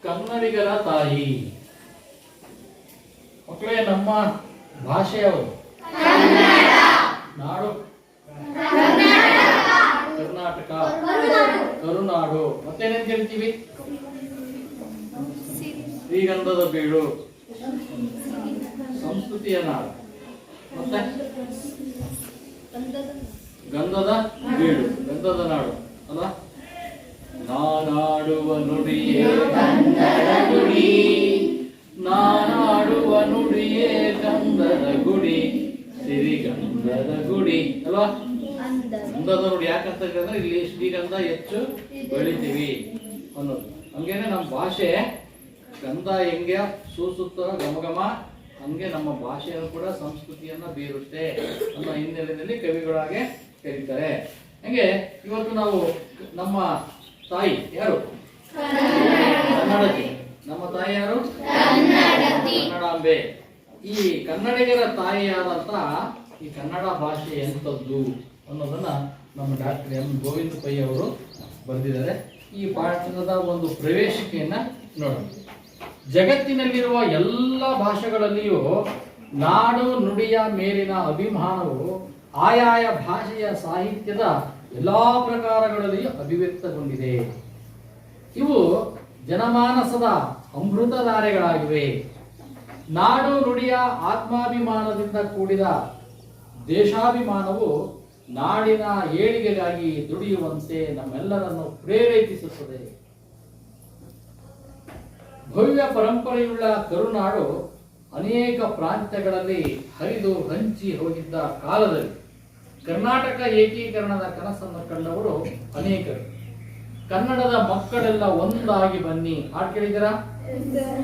ಕನ್ನಡಿಗರ ತಾಯಿ. ಮಕ್ಕಳೇ, ನಮ್ಮ ಭಾಷೆ ಯಾವುದು? ನಾಡು ಕರ್ನಾಟಕ, ಕರುನಾಡು. ಮತ್ತೇನೇನ್ ಕರಿತೀವಿ? ಶ್ರೀಗಂಧದ ಬೀಡು, ಸಂಸ್ಕೃತಿಯ ನಾಡು. ಮತ್ತೆ ಗಂಧದ ಬೀಡು, ಗಂಧದ ನಾಡು ಅಲ್ಲ. ನಾನಾಡುವ ನುಡಿಯೇ ಕನ್ನಡ ಗುಡಿ, ನಾನಾಡುವ ನುಡಿಯೇ ಗಂಧದ ಗುಡಿ, ಸಿರಿಗಂಧದ ಗುಡಿ ಅಲ್ವಾ. ಗಂಧದ ನುಡಿ ಯಾಕಂತ ಹೇಳಿದ್ರೆ ಇಲ್ಲಿ ಶ್ರೀಗಂಧ ಹೆಚ್ಚು ಬೆಳಿತೀವಿ ಅನ್ನೋದು. ಹಂಗೇನೆ ನಮ್ಮ ಭಾಷೆ ಗಂಧ ಹೆಂಗೆ ಸೂಸುತ್ತೋ ಘಮಘಮ, ಹಂಗೆ ನಮ್ಮ ಭಾಷೆಯನ್ನು ಕೂಡ ಸಂಸ್ಕೃತಿಯನ್ನ ಬೀರುತ್ತೆ ಅನ್ನೋ ಹಿನ್ನೆಲೆಯಲ್ಲಿ ಕವಿಗಳಾಗೆ ಕರೀತಾರೆ. ಹಂಗೆ ಇವತ್ತು ನಾವು ನಮ್ಮ ತಾಯಿ ಯಾರು? ಕನ್ನಡತಿ. ನಮ್ಮ ತಾಯಿ ಯಾರು? ಕನ್ನಡಾಂಬೆ. ಈ ಕನ್ನಡಿಗರ ತಾಯಿಯಾದಂತ ಈ ಕನ್ನಡ ಭಾಷೆ ಎಂಥದ್ದು ಅನ್ನೋದನ್ನ ನಮ್ಮ ಡಾಕ್ಟರ್ ಎಂ ಗೋವಿಂದ ಪೈ ಅವರು ಬರೆದಿದ್ದಾರೆ. ಈ ಪಾಠದ ಒಂದು ಪ್ರವೇಶಿಕೆಯನ್ನ ನೋಡೋಣ. ಜಗತ್ತಿನಲ್ಲಿರುವ ಎಲ್ಲ ಭಾಷೆಗಳಲ್ಲಿಯೂ ನಾಡು ನುಡಿಯ ಮೇಲಿನ ಅಭಿಮಾನವು ಆಯಾಯ ಭಾಷೆಯ ಸಾಹಿತ್ಯದ ಎಲ್ಲಾ ಪ್ರಕಾರಗಳಲ್ಲಿಯೂ ಅಭಿವ್ಯಕ್ತಗೊಂಡಿದೆ. ಇವು ಜನಮಾನಸದ ಅಮೃತಧಾರೆಗಳಾಗಿವೆ. ನಾಡು ನುಡಿಯ ಆತ್ಮಾಭಿಮಾನದಿಂದ ಕೂಡಿದ ದೇಶಾಭಿಮಾನವು ನಾಡಿನ ಏಳಿಗೆಗಾಗಿ ದುಡಿಯುವಂತೆ ನಮ್ಮೆಲ್ಲರನ್ನು ಪ್ರೇರೇಪಿಸುತ್ತದೆ. ಭವ್ಯ ಪರಂಪರೆಯುಳ್ಳ ಕರುನಾಡು ಅನೇಕ ಪ್ರಾಂತ್ಯಗಳಲ್ಲಿ ಹರಿದು ಹಂಚಿ ಹೋಗಿದ್ದ ಕಾಲದಲ್ಲಿ ಕರ್ನಾಟಕ ಏಕೀಕರಣದ ಕನಸನ್ನು ಕಂಡವರು ಅನೇಕರು. ಕನ್ನಡದ ಮಕ್ಕಳೆಲ್ಲ ಒಂದಾಗಿ ಬನ್ನಿ ಹಾಡು ಕೇಳಿದ್ದೀರಾ?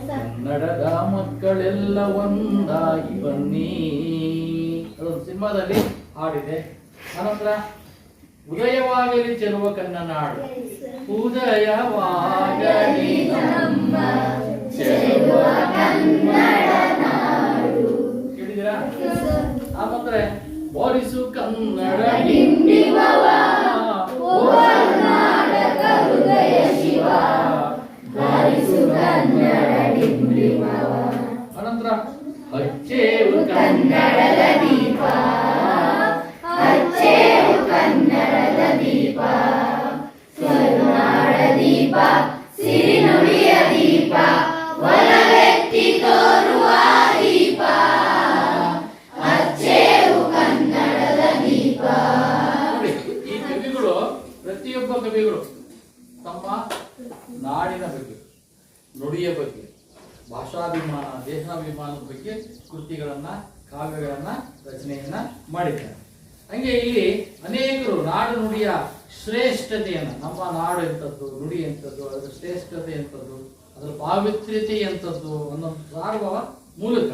ಕನ್ನಡದ ಮಕ್ಕಳೆಲ್ಲ ಒಂದಾಗಿ ಬನ್ನಿ, ಅದೊಂದು ಸಿನಿಮಾದಲ್ಲಿ ಹಾಡಿದೆ. ಅನಂತರ ಉದಯವಾಗಲಿ ಚೆಲುವ ಕನ್ನನಾಡು, ಉದಯವಾಗಲಿ ನಮ್ಮ ಚೆಲುವ ಕನ್ನಡ ನಾಡು ಕೇಳಿದಿರಾ? ಆಮೇಲೆ ಬಾರಿಸು ಕನ್ನಡ ಡಿಂಡಿಮವ, ಓ ಕರ್ನಾಟಕ ಹೃದಯ ಶಿವ, ಬಾರಿಸು ಕನ್ನಡ ಡಿಂಡಿಮವ. ಅನಂತರ ಹಚ್ಚೇವು ಕನ್ನಡದ ದೀಪ, ಹಚ್ಚೇವು ಕನ್ನಡದ ದೀಪ, ಕರುನಾಡ ದೀಪ, ಸಿರಿನುಡಿಯ ದೀಪ, ಒಲವೆತ್ತಿ ತೋರುವ ದೀಪ, ಹಚ್ಚೇವು ಕನ್ನಡದ ದೀಪ. ಈ ಕವಿಗಳು, ಪ್ರತಿಯೊಬ್ಬ ಕವಿಗಳು ತಮ್ಮ ನಾಡಿನ ಬಗ್ಗೆ, ನುಡಿಯ ಬಗ್ಗೆ, ಭಾಷಾಭಿಮಾನ, ದೇಶಾಭಿಮಾನದ ಬಗ್ಗೆ ಕೃತಿಗಳನ್ನ, ಕಾವ್ಯಗಳನ್ನ, ರಚನೆಯನ್ನ ಮಾಡಿದ್ದಾರೆ. ಹಂಗೆ ಇಲ್ಲಿ ಅನೇಕರು ನಾಡು ನುಡಿಯ ಶ್ರೇಷ್ಠತೆಯನ್ನು, ನಮ್ಮ ನಾಡು ಎಂಥದ್ದು, ನುಡಿ ಎಂಥದ್ದು, ಅದರ ಶ್ರೇಷ್ಠತೆ ಎಂಥದ್ದು, ಅದರ ಪಾವಿತ್ರ್ಯತೆ ಎಂಥದ್ದು ಅನ್ನೋದು ಸಾರುವ ಮೂಲಕ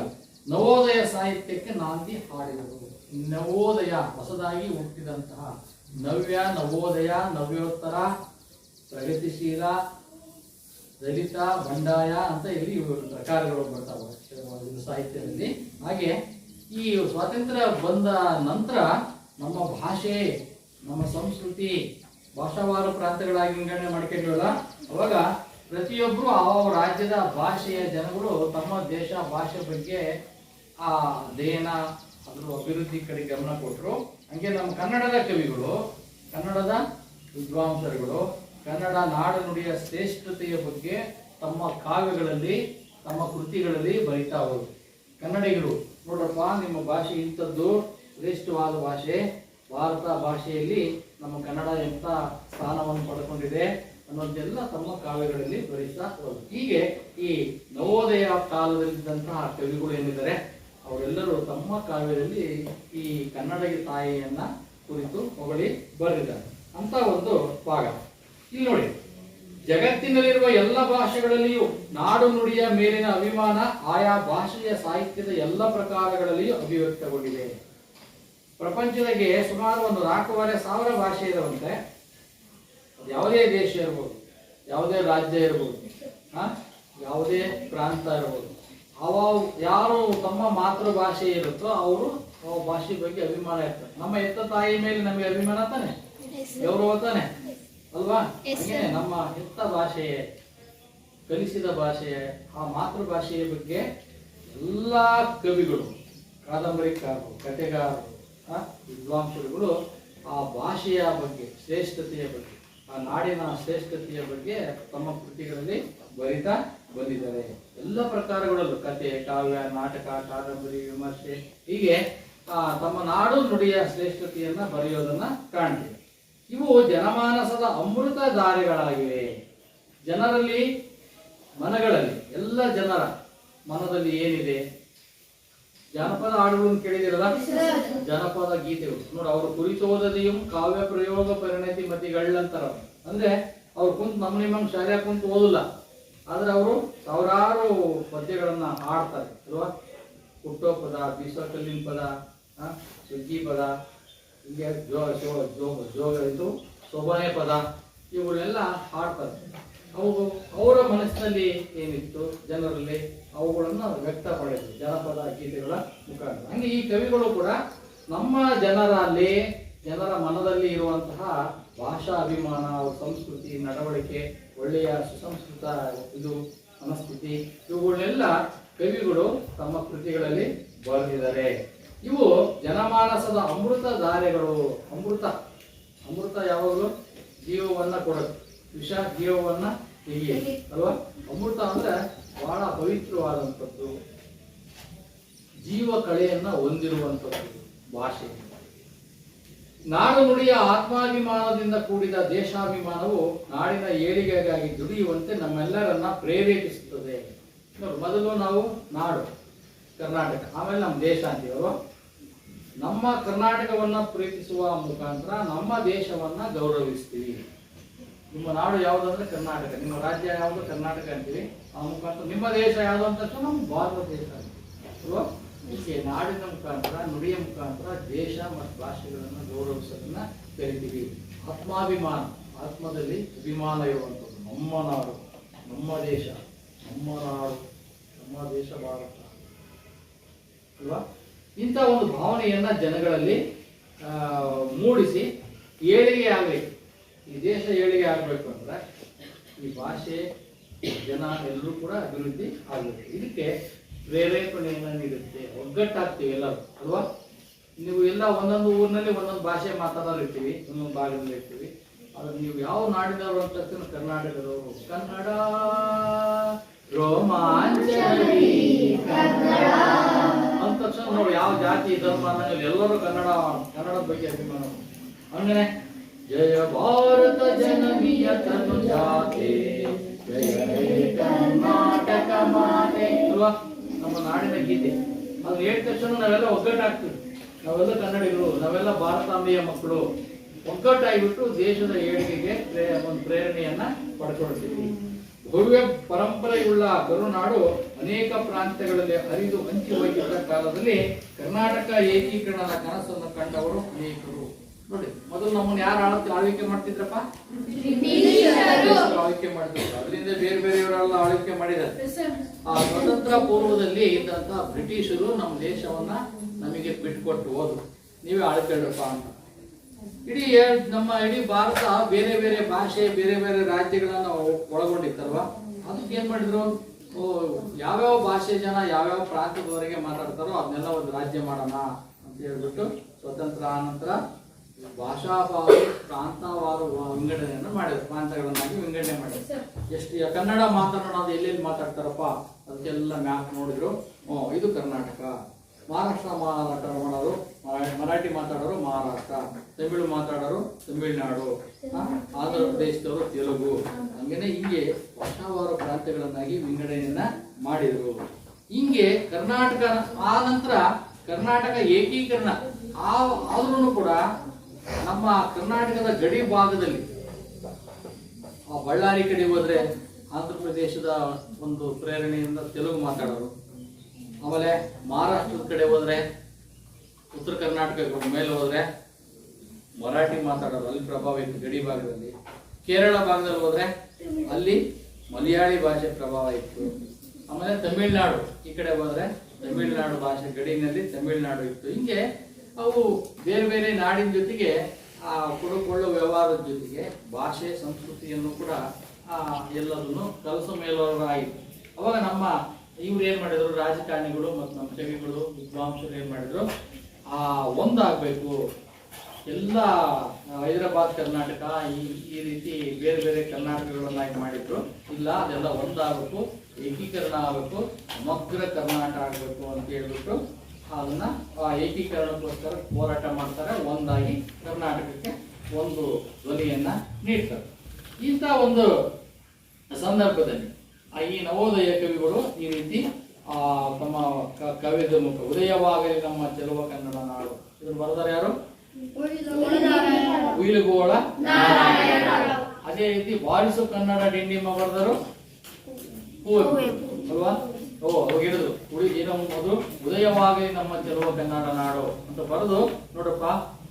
ನವೋದಯ ಸಾಹಿತ್ಯಕ್ಕೆ ನಾಂದಿ ಹಾಡಿದರು. ನವೋದಯ ಹೊಸದಾಗಿ ಹುಟ್ಟಿದಂತಹ ನವ್ಯ, ನವೋದಯ, ನವ್ಯೋತ್ತರ, ಪ್ರಗತಿಶೀಲ, ದಲಿತ, ಬಂಡಾಯ ಅಂತ ಇಲ್ಲಿ ಪ್ರಕಾರಗಳು ಬರ್ತಾವೆ ಸಾಹಿತ್ಯದಲ್ಲಿ. ಹಾಗೆ ಈ ಸ್ವಾತಂತ್ರ್ಯ ಬಂದ ನಂತರ ನಮ್ಮ ಭಾಷೆ, ನಮ್ಮ ಸಂಸ್ಕೃತಿ ಭಾಷಾವಾರು ಪ್ರಾಂತ್ಯಗಳಾಗಿ ವಿಂಗಡಣೆ ಮಾಡ್ಕೊಂಡಿವಲ್ಲ, ಅವಾಗ ಪ್ರತಿಯೊಬ್ಬರು ಆ ರಾಜ್ಯದ ಭಾಷೆಯ ಜನಗಳು ತಮ್ಮ ದೇಶ ಭಾಷೆ ಬಗ್ಗೆ ಆ ಅಧ್ಯಯನ, ಅದರ ಅಭಿವೃದ್ಧಿ ಕಡೆ ಗಮನ ಕೊಟ್ಟರು. ಹಂಗೆ ನಮ್ಮ ಕನ್ನಡದ ಕವಿಗಳು, ಕನ್ನಡದ ವಿದ್ವಾಂಸರುಗಳು ಕನ್ನಡ ನಾಡು ನುಡಿಯ ಶ್ರೇಷ್ಠತೆಯ ಬಗ್ಗೆ ತಮ್ಮ ಕಾವ್ಯಗಳಲ್ಲಿ, ತಮ್ಮ ಕೃತಿಗಳಲ್ಲಿ ಬರಿತಾ ಹೋದರು. ಕನ್ನಡಿಗರು ನೋಡ್ರಪ್ಪ, ನಿಮ್ಮ ಭಾಷೆ ಇಂಥದ್ದು ಶ್ರೇಷ್ಠವಾದ ಭಾಷೆ, ಭಾರತ ಭಾಷೆಯಲ್ಲಿ ನಮ್ಮ ಕನ್ನಡ ಎಂಥ ಸ್ಥಾನವನ್ನು ಪಡ್ಕೊಂಡಿದೆ ಅನ್ನೋದೆಲ್ಲ ತಮ್ಮ ಕಾವ್ಯಗಳಲ್ಲಿ ಬರೀತಾ ಹೋದರು. ಹೀಗೆ ಈ ನವೋದಯ ಕಾಲದಲ್ಲಿದ್ದಂತಹ ಕವಿಗಳು ಏನಿದ್ದಾರೆ ಅವರೆಲ್ಲರೂ ತಮ್ಮ ಕಾವ್ಯದಲ್ಲಿ ಈ ಕನ್ನಡಿಗ ತಾಯಿಯನ್ನ ಕುರಿತು ಹೊಗಳಿ ಬರೆದಿದ್ದಾರೆ ಅಂತ ಒಂದು ಭಾಗ. ಇಲ್ಲಿ ನೋಡಿ, ಜಗತ್ತಿನಲ್ಲಿರುವ ಎಲ್ಲ ಭಾಷೆಗಳಲ್ಲಿಯೂ ನಾಡು ನುಡಿಯ ಮೇಲಿನ ಅಭಿಮಾನ ಆಯಾ ಭಾಷೆಯ ಸಾಹಿತ್ಯದ ಎಲ್ಲ ಪ್ರಕಾರಗಳಲ್ಲಿಯೂ ಅಭಿವ್ಯಕ್ತಗೊಂಡಿದೆ. ಪ್ರಪಂಚದಾಗೆ ಸುಮಾರು 4,500 ಭಾಷೆ ಇರುವಂತೆ. ಯಾವುದೇ ದೇಶ ಇರ್ಬೋದು, ಯಾವುದೇ ರಾಜ್ಯ ಇರ್ಬೋದು, ಯಾವುದೇ ಪ್ರಾಂತ ಇರ್ಬೋದು, ಯಾರು ತಮ್ಮ ಮಾತೃಭಾಷೆ ಇರುತ್ತೋ ಅವರು ಭಾಷೆ ಬಗ್ಗೆ ಅಭಿಮಾನ ಇರ್ತಾರೆ. ನಮ್ಮ ಹೆತ್ತ ತಾಯಿ ಮೇಲೆ ನಮಗೆ ಅಭಿಮಾನ ತಾನೆ, ಗೌರವ ತಾನೆ ಅಲ್ವಾ? ನಮ್ಮ ಹೆತ್ತ ಭಾಷೆಯೇ ಕಲಿಸಿದ ಭಾಷೆ, ಆ ಮಾತೃಭಾಷೆಯ ಬಗ್ಗೆ ಎಲ್ಲ ಕವಿಗಳು, ಕಾದಂಬರಿಕಾರರು, ಕಥೆಗಾರರು, ವಿದ್ವಾಂಸರುಗಳು ಆ ಭಾಷೆಯ ಬಗ್ಗೆ, ಶ್ರೇಷ್ಠತೆಯ ಬಗ್ಗೆ, ಆ ನಾಡಿನ ಶ್ರೇಷ್ಠತೆಯ ಬಗ್ಗೆ ತಮ್ಮ ಕೃತಿಗಳಲ್ಲಿ ಬರಿತಾ ಬಂದಿದ್ದಾರೆ. ಎಲ್ಲ ಪ್ರಕಾರಗಳಲ್ಲೂ ಕಥೆ, ಕಾವ್ಯ, ನಾಟಕ, ಕಾದಂಬರಿ, ವಿಮರ್ಶೆ, ಹೀಗೆ ತಮ್ಮ ನಾಡು ನುಡಿಯ ಶ್ರೇಷ್ಠತೆಯನ್ನ ಬರೆಯೋದನ್ನ ಕಾಣ್ತೀವಿ. ಇವು ಜನಮಾನಸದ ಅಮೃತ ಧಾರೆಗಳಾಗಿವೆ. ಜನರಲ್ಲಿ, ಮನಗಳಲ್ಲಿ, ಎಲ್ಲ ಜನರ ಮನದಲ್ಲಿ ಏನಿದೆ? ಜನಪದ ಹಾಡುಗಳನ್ನು ಕೇಳಿದಿರಲ್ಲ, ಜನಪದ ಗೀತೆಗಳು ನೋಡಿ. ಅವರು ಕುರಿತೋದದೆಯೂ ಕಾವ್ಯ ಪ್ರಯೋಗ ಪರಿಣತಿ ಮತಿಗಳಂತಾರ. ಅಂದ್ರೆ ಅವ್ರು ಕುಂತು ನಮ್ಮ ನಿಮ್ಮಂಗ್ ಶಾಲೆ ಕುಂತು ಓದಲ್ಲ, ಆದ್ರೆ ಅವರು ಸಾವಿರಾರು ಪದ್ಯಗಳನ್ನ ಹಾಡ್ತಾರೆ ಅಲ್ವಾ. ಹುಟ್ಟೋ ಪದ, ಬೀಸೋ ಕಲ್ಲಿನ ಪದ, ಸುಗ್ಗಿ ಪದ, ಹೀಗೆ ಇದು ಶೋಭನೆ ಪದ, ಇವುಗಳೆಲ್ಲ ಹಾಡ್ತಾರೆ. ಅವರ ಮನಸ್ಸಿನಲ್ಲಿ ಏನಿತ್ತು ಜನರಲ್ಲಿ, ಅವುಗಳನ್ನು ವ್ಯಕ್ತಪಡಿಸಿದ್ರು ಜನಪದ ಗೀತೆಗಳ ಮುಖಾಂತರ. ಹಂಗೆ ಈ ಕವಿಗಳು ಕೂಡ ನಮ್ಮ ಜನರಲ್ಲಿ, ಜನರ ಮನದಲ್ಲಿ ಇರುವಂತಹ ಭಾಷಾ ಅಭಿಮಾನ, ಅವ್ರ ಸಂಸ್ಕೃತಿ, ನಡವಳಿಕೆ, ಒಳ್ಳೆಯ ಸುಸಂಸ್ಕೃತ ಇದು ಮನಸ್ಥಿತಿ, ಇವುಗಳನ್ನೆಲ್ಲ ಕವಿಗಳು ತಮ್ಮ ಕೃತಿಗಳಲ್ಲಿ ಬರೆದಿದ್ದಾರೆ. ಇವು ಜನಮಾನಸದ ಅಮೃತ ಧಾರೆಗಳು. ಅಮೃತ ಯಾವಾಗಲೂ ಜೀವವನ್ನ ಕೊಡುತ್ತೆ, ವಿಷ ಜೀವವನ್ನ ತೆಗೆಯುತ್ತೆ ಅಲ್ವಾ. ಅಮೃತ ಅಂದ್ರೆ ಬಹಳ ಪವಿತ್ರವಾದಂಥದ್ದು, ಜೀವ ಕಳೆಯನ್ನ ಹೊಂದಿರುವಂಥದ್ದು ಭಾಷೆ. ನಾಡು ನುಡಿಯ ಆತ್ಮಾಭಿಮಾನದಿಂದ ಕೂಡಿದ ದೇಶಾಭಿಮಾನವು ನಾಡಿನ ಏಳಿಗೆಗಾಗಿ ದುಡಿಯುವಂತೆ ನಮ್ಮೆಲ್ಲರನ್ನ ಪ್ರೇರೇಪಿಸುತ್ತದೆ. ನೋಡಿ, ಮೊದಲು ನಾವು ನಾಡು ಕರ್ನಾಟಕ, ಆಮೇಲೆ ನಮ್ಮ ದೇಶ ಅಂತೀವಲ್ವ. ನಮ್ಮ ಕರ್ನಾಟಕವನ್ನ ಪ್ರೀತಿಸುವ ಮುಖಾಂತರ ನಮ್ಮ ದೇಶವನ್ನ ಗೌರವಿಸ್ತೀವಿ. ನಿಮ್ಮ ನಾಡು ಯಾವುದಂದ್ರೆ ಕರ್ನಾಟಕ, ನಿಮ್ಮ ರಾಜ್ಯ ಯಾವುದು ಕರ್ನಾಟಕ ಅಂತೀವಿ. ಆ ಮುಖಾಂತರ ನಿಮ್ಮ ದೇಶ ಯಾವುದು ಅಂತ ನಮ್ಮ ಭಾರತ ದೇಶ ಅಲ್ವಾ. ಹೀಗೆ ನಾಡಿನ ಮುಖಾಂತರ, ನುಡಿಯ ಮುಖಾಂತರ ದೇಶ ಮತ್ತು ಭಾಷೆಗಳನ್ನು ಗೌರವಿಸೋದನ್ನ ಕರಿತೀವಿ. ಆತ್ಮಾಭಿಮಾನ, ಆತ್ಮದಲ್ಲಿ ಅಭಿಮಾನ ಇರುವಂಥದ್ದು. ನಮ್ಮ ನಾಡು, ನಮ್ಮ ದೇಶ, ನಮ್ಮ ನಾಡು, ನಮ್ಮ ದೇಶ ಭಾರತ ಅಲ್ವಾ. ಇಂಥ ಒಂದು ಭಾವನೆಯನ್ನ ಜನಗಳಲ್ಲಿ ಮೂಡಿಸಿ ಏಳಿಗೆ ಆಗಬೇಕು. ಈ ದೇಶ ಏಳಿಗೆ ಆಗಬೇಕು ಅಂದ್ರೆ ಈ ಭಾಷೆ, ಜನ ಎಲ್ಲರೂ ಕೂಡ ಅಭಿವೃದ್ಧಿ ಆಗಬೇಕು. ಇದಕ್ಕೆ ಪ್ರೇರೇಪಣೆಯನ್ನು ನೀಡುತ್ತೆ. ಒಗ್ಗಟ್ಟಾಗ್ತೀವಿ ಎಲ್ಲರೂ ಅಲ್ವಾ. ನೀವು ಎಲ್ಲ ಒಂದೊಂದು ಊರಿನಲ್ಲಿ ಒಂದೊಂದು ಭಾಷೆ ಮಾತಾಡೋರು ಇರ್ತೀವಿ, ಒಂದೊಂದು ಭಾಗದಲ್ಲಿ ಇರ್ತೀವಿ. ಆದ್ರೆ ನೀವು ಯಾವ ನಾಡಿನವರು ಅಂತ ತಕ್ಷಣ ಕರ್ನಾಟಕದವರು, ಕನ್ನಡ ರೋಮಾಂಚನವಿ ಅಂದ ತಕ್ಷಣ ನೋಡಿ, ಯಾವ ಜಾತಿ ಧರ್ಮ ಅನ್ನೋದು ಎಲ್ಲರೂ ಕನ್ನಡದ ಬಗ್ಗೆ ಅಭಿಮಾನ. ಹಂಗನೆ ಜಯ ಭಾರತ ಜನನಿಯ ತನು ಜಾತೆ, ಜಯ ಹೇ ಕರ್ನಾಟಕ ಮಾತೆ ಅಲ್ವಾ ನಮ್ಮ ನಾಡಿನ ಗೀತೆ. ಅದು ಹೇಳಿದ ತಕ್ಷಣ ನಾವೆಲ್ಲ ಒಗ್ಗಟ್ಟಾಗ್ತೀವಿ. ನಾವೆಲ್ಲ ಕನ್ನಡಿಗರು, ನಾವೆಲ್ಲ ಭಾರತಾಂಬೆಯ ಮಕ್ಕಳು. ಒಗ್ಗಟ್ಟಾಗಿಬಿಟ್ಟು ದೇಶದ ಏಳಿಗೆಗೆ ಒಂದು ಪ್ರೇರಣೆಯನ್ನ ಪಡ್ಕೊಳ್ತೀವಿ. ಭವ್ಯ ಪರಂಪರೆಯುಳ್ಳ ಕರುನಾಡು ಅನೇಕ ಪ್ರಾಂತ್ಯಗಳಲ್ಲಿ ಹರಿದು ಹಂಚಿ ಹೋಗಿದ್ದ ಕಾಲದಲ್ಲಿ ಕರ್ನಾಟಕ ಏಕೀಕರಣದ ಕನಸನ್ನು ಕಂಡವರು ಅನೇಕರು. ನೋಡಿ, ಮೊದಲು ನಮ್ಮನ್ನು ಯಾರು ಆಳ್ವಿಕೆ ಮಾಡ್ತಿದ್ರಪ್ಪ? ಆಳ್ವಿಕೆ ಮಾಡ್ತಿದ್ರು. ಅದರಿಂದ ಬೇರೆ ಬೇರೆಯವರೆಲ್ಲ ಆಳ್ವಿಕೆ ಮಾಡಿದ್ದಾರೆ. ಆ ಸ್ವತಂತ್ರ ಪೂರ್ವದಲ್ಲಿ ಇದ್ದಂತಹ ಬ್ರಿಟಿಷರು ನಮ್ಮ ದೇಶವನ್ನ ನಮಗೆ ಬಿಟ್ಕೊಟ್ಟು ಹೋದ್ರು, ನೀವೇ ಆಳ್ಕೊಳ್ರಪ್ಪ ಅಂತ. ನಮ್ಮ ಇಡೀ ಭಾರತ ಬೇರೆ ಬೇರೆ ಭಾಷೆ, ಬೇರೆ ಬೇರೆ ರಾಜ್ಯಗಳನ್ನ ಒಳಗೊಂಡಿತ್ತಲ್ವಾ. ಅದಕ್ಕೆ ಏನ್ ಮಾಡಿದ್ರು, ಯಾವ್ಯಾವ ಭಾಷೆ ಜನ ಯಾವ್ಯಾವ ಪ್ರಾಂತ್ಯದವರೆಗೆ ಮಾತಾಡ್ತಾರೋ ಅದನ್ನೆಲ್ಲ ಒಂದು ರಾಜ್ಯ ಮಾಡೋಣ ಅಂತ ಹೇಳ್ಬಿಟ್ಟು ಸ್ವತಂತ್ರ ಆನಂತರ ಭಾಷಾಭಾವ, ಪ್ರಾಂತವಾರ ವಿಂಗಡಣೆಯನ್ನು ಮಾಡಿದ್ರು. ಪ್ರಾಂತಗಳನ್ನಾಗಿ ವಿಂಗಡಣೆ ಮಾಡಿದ್ರು. ಎಷ್ಟು ಕನ್ನಡ ಮಾತನಾಡೋದು ಎಲ್ಲೆಲ್ಲಿ ಮಾತಾಡ್ತಾರಪ್ಪ ಅದಕ್ಕೆಲ್ಲ ಮ್ಯಾಪ್ ನೋಡಿದ್ರು. ಇದು ಕರ್ನಾಟಕ. ಮಹಾರಾಷ್ಟ್ರ ಮಾತಾಡೋರು ಮರಾಠಿ ಮಾತಾಡೋರು ಮಹಾರಾಷ್ಟ್ರ, ತಮಿಳು ಮಾತಾಡೋರು ತಮಿಳುನಾಡು, ಆಂಧ್ರ ಪ್ರದೇಶದವರು ತೆಲುಗು. ಹಂಗೇನೆ ಹಿಂಗೆ ಭಾಷಾವಾರ ಪ್ರಾಂತ್ಯಗಳನ್ನಾಗಿ ವಿಂಗಡಣೆಯನ್ನ ಮಾಡಿದ್ರು. ಹಿಂಗೆ ಕರ್ನಾಟಕ ಆ ನಂತರ ಕರ್ನಾಟಕ ಏಕೀಕರಣ ಆದ್ರೂ ಕೂಡ ನಮ್ಮ ಕರ್ನಾಟಕದ ಗಡಿ ಭಾಗದಲ್ಲಿ ಆ ಬಳ್ಳಾರಿ ಕಡೆ ಹೋದ್ರೆ ಆಂಧ್ರ ಪ್ರದೇಶದ ಒಂದು ಪ್ರೇರಣೆಯಿಂದ ತೆಲುಗು ಮಾತಾಡೋರು. ಆಮೇಲೆ ಮಹಾರಾಷ್ಟ್ರದ ಕಡೆ ಹೋದ್ರೆ, ಉತ್ತರ ಕರ್ನಾಟಕ ಮೇಲೆ ಹೋದ್ರೆ ಮರಾಠಿ ಮಾತಾಡೋರು, ಅಲ್ಲಿ ಪ್ರಭಾವ ಇತ್ತು ಗಡಿ ಭಾಗದಲ್ಲಿ. ಕೇರಳ ಭಾಗದಲ್ಲಿ ಹೋದ್ರೆ ಅಲ್ಲಿ ಮಲಯಾಳಿ ಭಾಷೆ ಪ್ರಭಾವ ಇತ್ತು. ಆಮೇಲೆ ತಮಿಳುನಾಡು ಈ ಕಡೆ ಹೋದ್ರೆ ತಮಿಳುನಾಡು ಭಾಷೆ ಗಡಿನಲ್ಲಿ ತಮಿಳುನಾಡು ಇತ್ತು. ಹಿಂಗೆ ಅವು ಬೇರೆ ಬೇರೆ ನಾಡಿನ ಜೊತೆಗೆ ಆ ಕೊಡುಕೊಳ್ಳೋ ವ್ಯವಹಾರದ ಜೊತೆಗೆ ಭಾಷೆ ಸಂಸ್ಕೃತಿಯನ್ನು ಕೂಡ ಎಲ್ಲದನ್ನು ಕಲಸ ಮೇಲವರಾಯಿತು. ಅವಾಗ ನಮ್ಮ ಇವ್ರು ಏನ್ ಮಾಡಿದ್ರು, ರಾಜಕಾರಣಿಗಳು ಮತ್ತು ನಮ್ಮ ಕವಿಗಳು ವಿದ್ವಾಂಸರು ಏನ್ ಮಾಡಿದ್ರು, ಒಂದಾಗಬೇಕು, ಎಲ್ಲ ಹೈದರಾಬಾದ್ ಕರ್ನಾಟಕ ಈ ರೀತಿ ಬೇರೆ ಬೇರೆ ಕರ್ನಾಟಕಗಳನ್ನಾಗಿ ಮಾಡಿದ್ರು. ಇಲ್ಲ, ಅದೆಲ್ಲ ಒಂದಾಗಬೇಕು, ಏಕೀಕರಣ ಆಗಬೇಕು, ಸಮಗ್ರ ಕರ್ನಾಟಕ ಆಗಬೇಕು ಅಂತ ಹೇಳ್ಬಿಟ್ಟು ಅದನ್ನ ಏಕೀಕರಣಕ್ಕೋಸ್ಕರ ಹೋರಾಟ ಮಾಡ್ತಾರೆ. ಒಂದಾಗಿ ಕರ್ನಾಟಕಕ್ಕೆ ಒಂದು ಧ್ವನಿಯನ್ನ ನೀಡ್ತಾರೆ. ಇಂಥ ಒಂದು ಸಂದರ್ಭದಲ್ಲಿ ಈ ನವೋದಯ ಕವಿಗಳು ಈ ರೀತಿ ತಮ್ಮ ಕವಿದ ಮುಖ ಉದಯವಾಗಲಿ ನಮ್ಮ ಚೆಲುವ ಕನ್ನಡ ನಾಡು, ಇದನ್ನು ಬರೆದಾರೆ ಯಾರು? ಉಯಿಲುಗೋಳ. ಅದೇ ರೀತಿ ಬಾರಿಸು ಕನ್ನಡ ಡಿಂಡಿಮ ಬರೆದರು ಅಲ್ವಾ? ಹಿಡಿದು ಏನೋ ಮೊದಲು ಉದಯವಾಗಲಿ ನಮ್ಮ ಚೆಲುವ ಕನ್ನಡ ನಾಡು ಅಂತ ಬರೆದು, ನೋಡಪ್ಪ,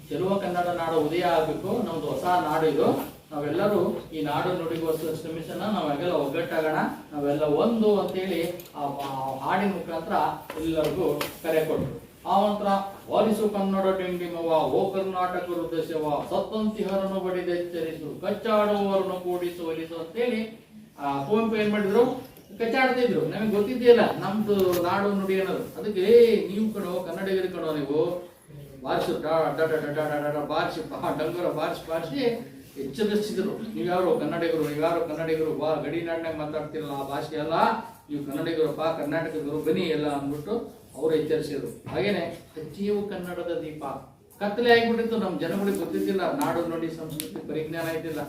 ಚೆಲುವ ಕನ್ನಡ ನಾಡು ಉದಯ ಆಗ್ಬೇಕು, ನಮ್ದು ಹೊಸ ನಾಡು ಇದು, ನಾವೆಲ್ಲರೂ ಈ ನಾಡು ನುಡಿಗೋಸ್ಕರ ಶ್ರಮಿಸೋಣ, ನಾವೆಲ್ಲ ಒಗ್ಗಟ್ಟಾಗೋಣ, ನಾವೆಲ್ಲ ಒಂದು ಅಂತೇಳಿ ಆ ಹಾಡಿನ ಮುಖಾಂತರ ಎಲ್ಲರಿಗೂ ಕರೆ ಕೊಟ್ಟರು. ಆ ನಂತರ ವಾರಿಸು ಕನ್ನಡ ಡಿಂಡಿಮವ, ಓ ಕರ್ನಾಟಕ ಹೃದಯವ, ಸತ್ತಂತಿಹರನ್ನು ಬಡಿದೆಚ್ಚರಿಸು, ಕಚ್ಚಾಡುವವರನ್ನು ಕೂಡಿಸು ಒಲಿಸು ಅಂತೇಳಿ ಕುವೆಂಪು ಏನ್ ಮಾಡಿದ್ರು, ಕಚ್ಚಾಡ್ತಿದ್ರು. ನಮಗೆ ಗೊತ್ತಿದ್ದಿಲ್ಲ ನಮ್ದು ನಾಡು ನುಡಿ ಅನ್ನೋದು. ಅದಕ್ಕೆ ನೀವು ಕಣೋ ಕನ್ನಡಿಗರು ಕಣೋ, ನೀವು ಬಾರಿಸು ಬಾರಿಸಿ ಡಂಗರ ಬಾರಿಸಿ ಎಚ್ಚರಿಸಿದ್ರು. ನೀವ್ಯಾರು ಕನ್ನಡಿಗರು ಬಾ, ಗಡಿನಾಡಿನಾಗ ಮಾತಾಡ್ತಿರಲ್ಲ ಆ ಭಾಷೆ ಅಲ್ಲ, ನೀವು ಕನ್ನಡಿಗರಪ್ಪ, ಕರ್ನಾಟಕದವರು ಬನ್ನಿ ಎಲ್ಲ ಅಂದ್ಬಿಟ್ಟು ಅವರು ಎಚ್ಚರಿಸಿದ್ರು. ಹಾಗೇನೆ ಹಚ್ಚಿಯು ಕನ್ನಡದ ದೀಪ. ಕತ್ತಲೆ ಆಗಿಬಿಟ್ಟಿತ್ತು, ನಮ್ಮ ಜನಗಳಿಗೆ ಗೊತ್ತಿದ್ದಿಲ್ಲ, ನಾಡು ನುಡಿ ಸಂಸ್ಕೃತಿ ಪರಿಜ್ಞಾನ ಇದ್ದಿಲ್ಲ.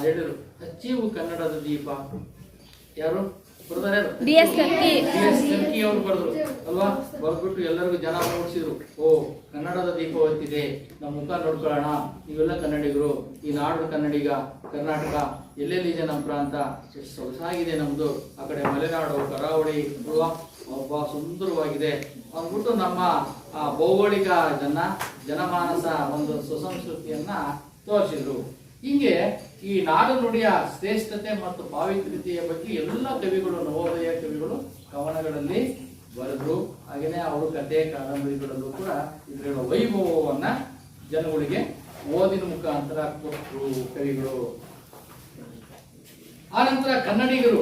ಹೇಳಿದ್ರು ಹಚ್ಚಿಯು ಕನ್ನಡದ ದೀಪ. ಯಾರು ಬಿ ಎಸ್ ಕರ್ಕಿ ಅವರು ಬರೆದ್ರು ಅಲ್ವಾ? ಬರ್ಬಿಟ್ಟು ಎಲ್ಲರಿಗೂ ಜನ ಮೂಡಿಸಿದ್ರು, ಓ ಕನ್ನಡದ ದೀಪ ಹೊತ್ತಿದೆ, ನಮ್ಮ ಮುಖ ನೋಡ್ಕೊಳ್ಳೋಣ, ನೀವೆಲ್ಲ ಕನ್ನಡಿಗರು, ಈ ನಾಡು ಕನ್ನಡಿಗ, ಕರ್ನಾಟಕ ಎಲ್ಲೆಲ್ಲಿದೆ ನಮ್ಮ ಪ್ರಾಂತ, ಎಷ್ಟು ಸೊಗಸಾಗಿದೆ ನಮ್ದು, ಆ ಕಡೆ ಮಲೆನಾಡು ಕರಾವಳಿ ಅಲ್ವಾ, ಒಬ್ಬ ಸುಂದರವಾಗಿದೆ ಅಂದ್ಬಿಟ್ಟು ನಮ್ಮ ಭೌಗೋಳಿಕ ಜನಮಾನಸ ಒಂದು ಸುಸಂಸ್ಕೃತಿಯನ್ನ ತೋರಿಸಿದ್ರು. ಹಿಂಗೆ ಈ ನಾಡು ನುಡಿಯ ಶ್ರೇಷ್ಠತೆ ಮತ್ತು ಪಾವಿತ್ರ್ಯತೆಯ ಬಗ್ಗೆ ಎಲ್ಲ ಕವಿಗಳು, ನವೋದಯ ಕವಿಗಳು ಕವನಗಳಲ್ಲಿ ಬರೆದ್ರು. ಹಾಗೇನೆ ಅವರು ಕಥೆ ಕಾದಂಬರಿಗಳಲ್ಲೂ ಕೂಡ ಇದರ ವೈಭವವನ್ನ ಜನಗಳಿಗೆ ಓದಿನ ಮುಖಾಂತರ ಕೊಟ್ಟರು ಕವಿಗಳು. ಆ ನಂತರ ಕನ್ನಡಿಗರು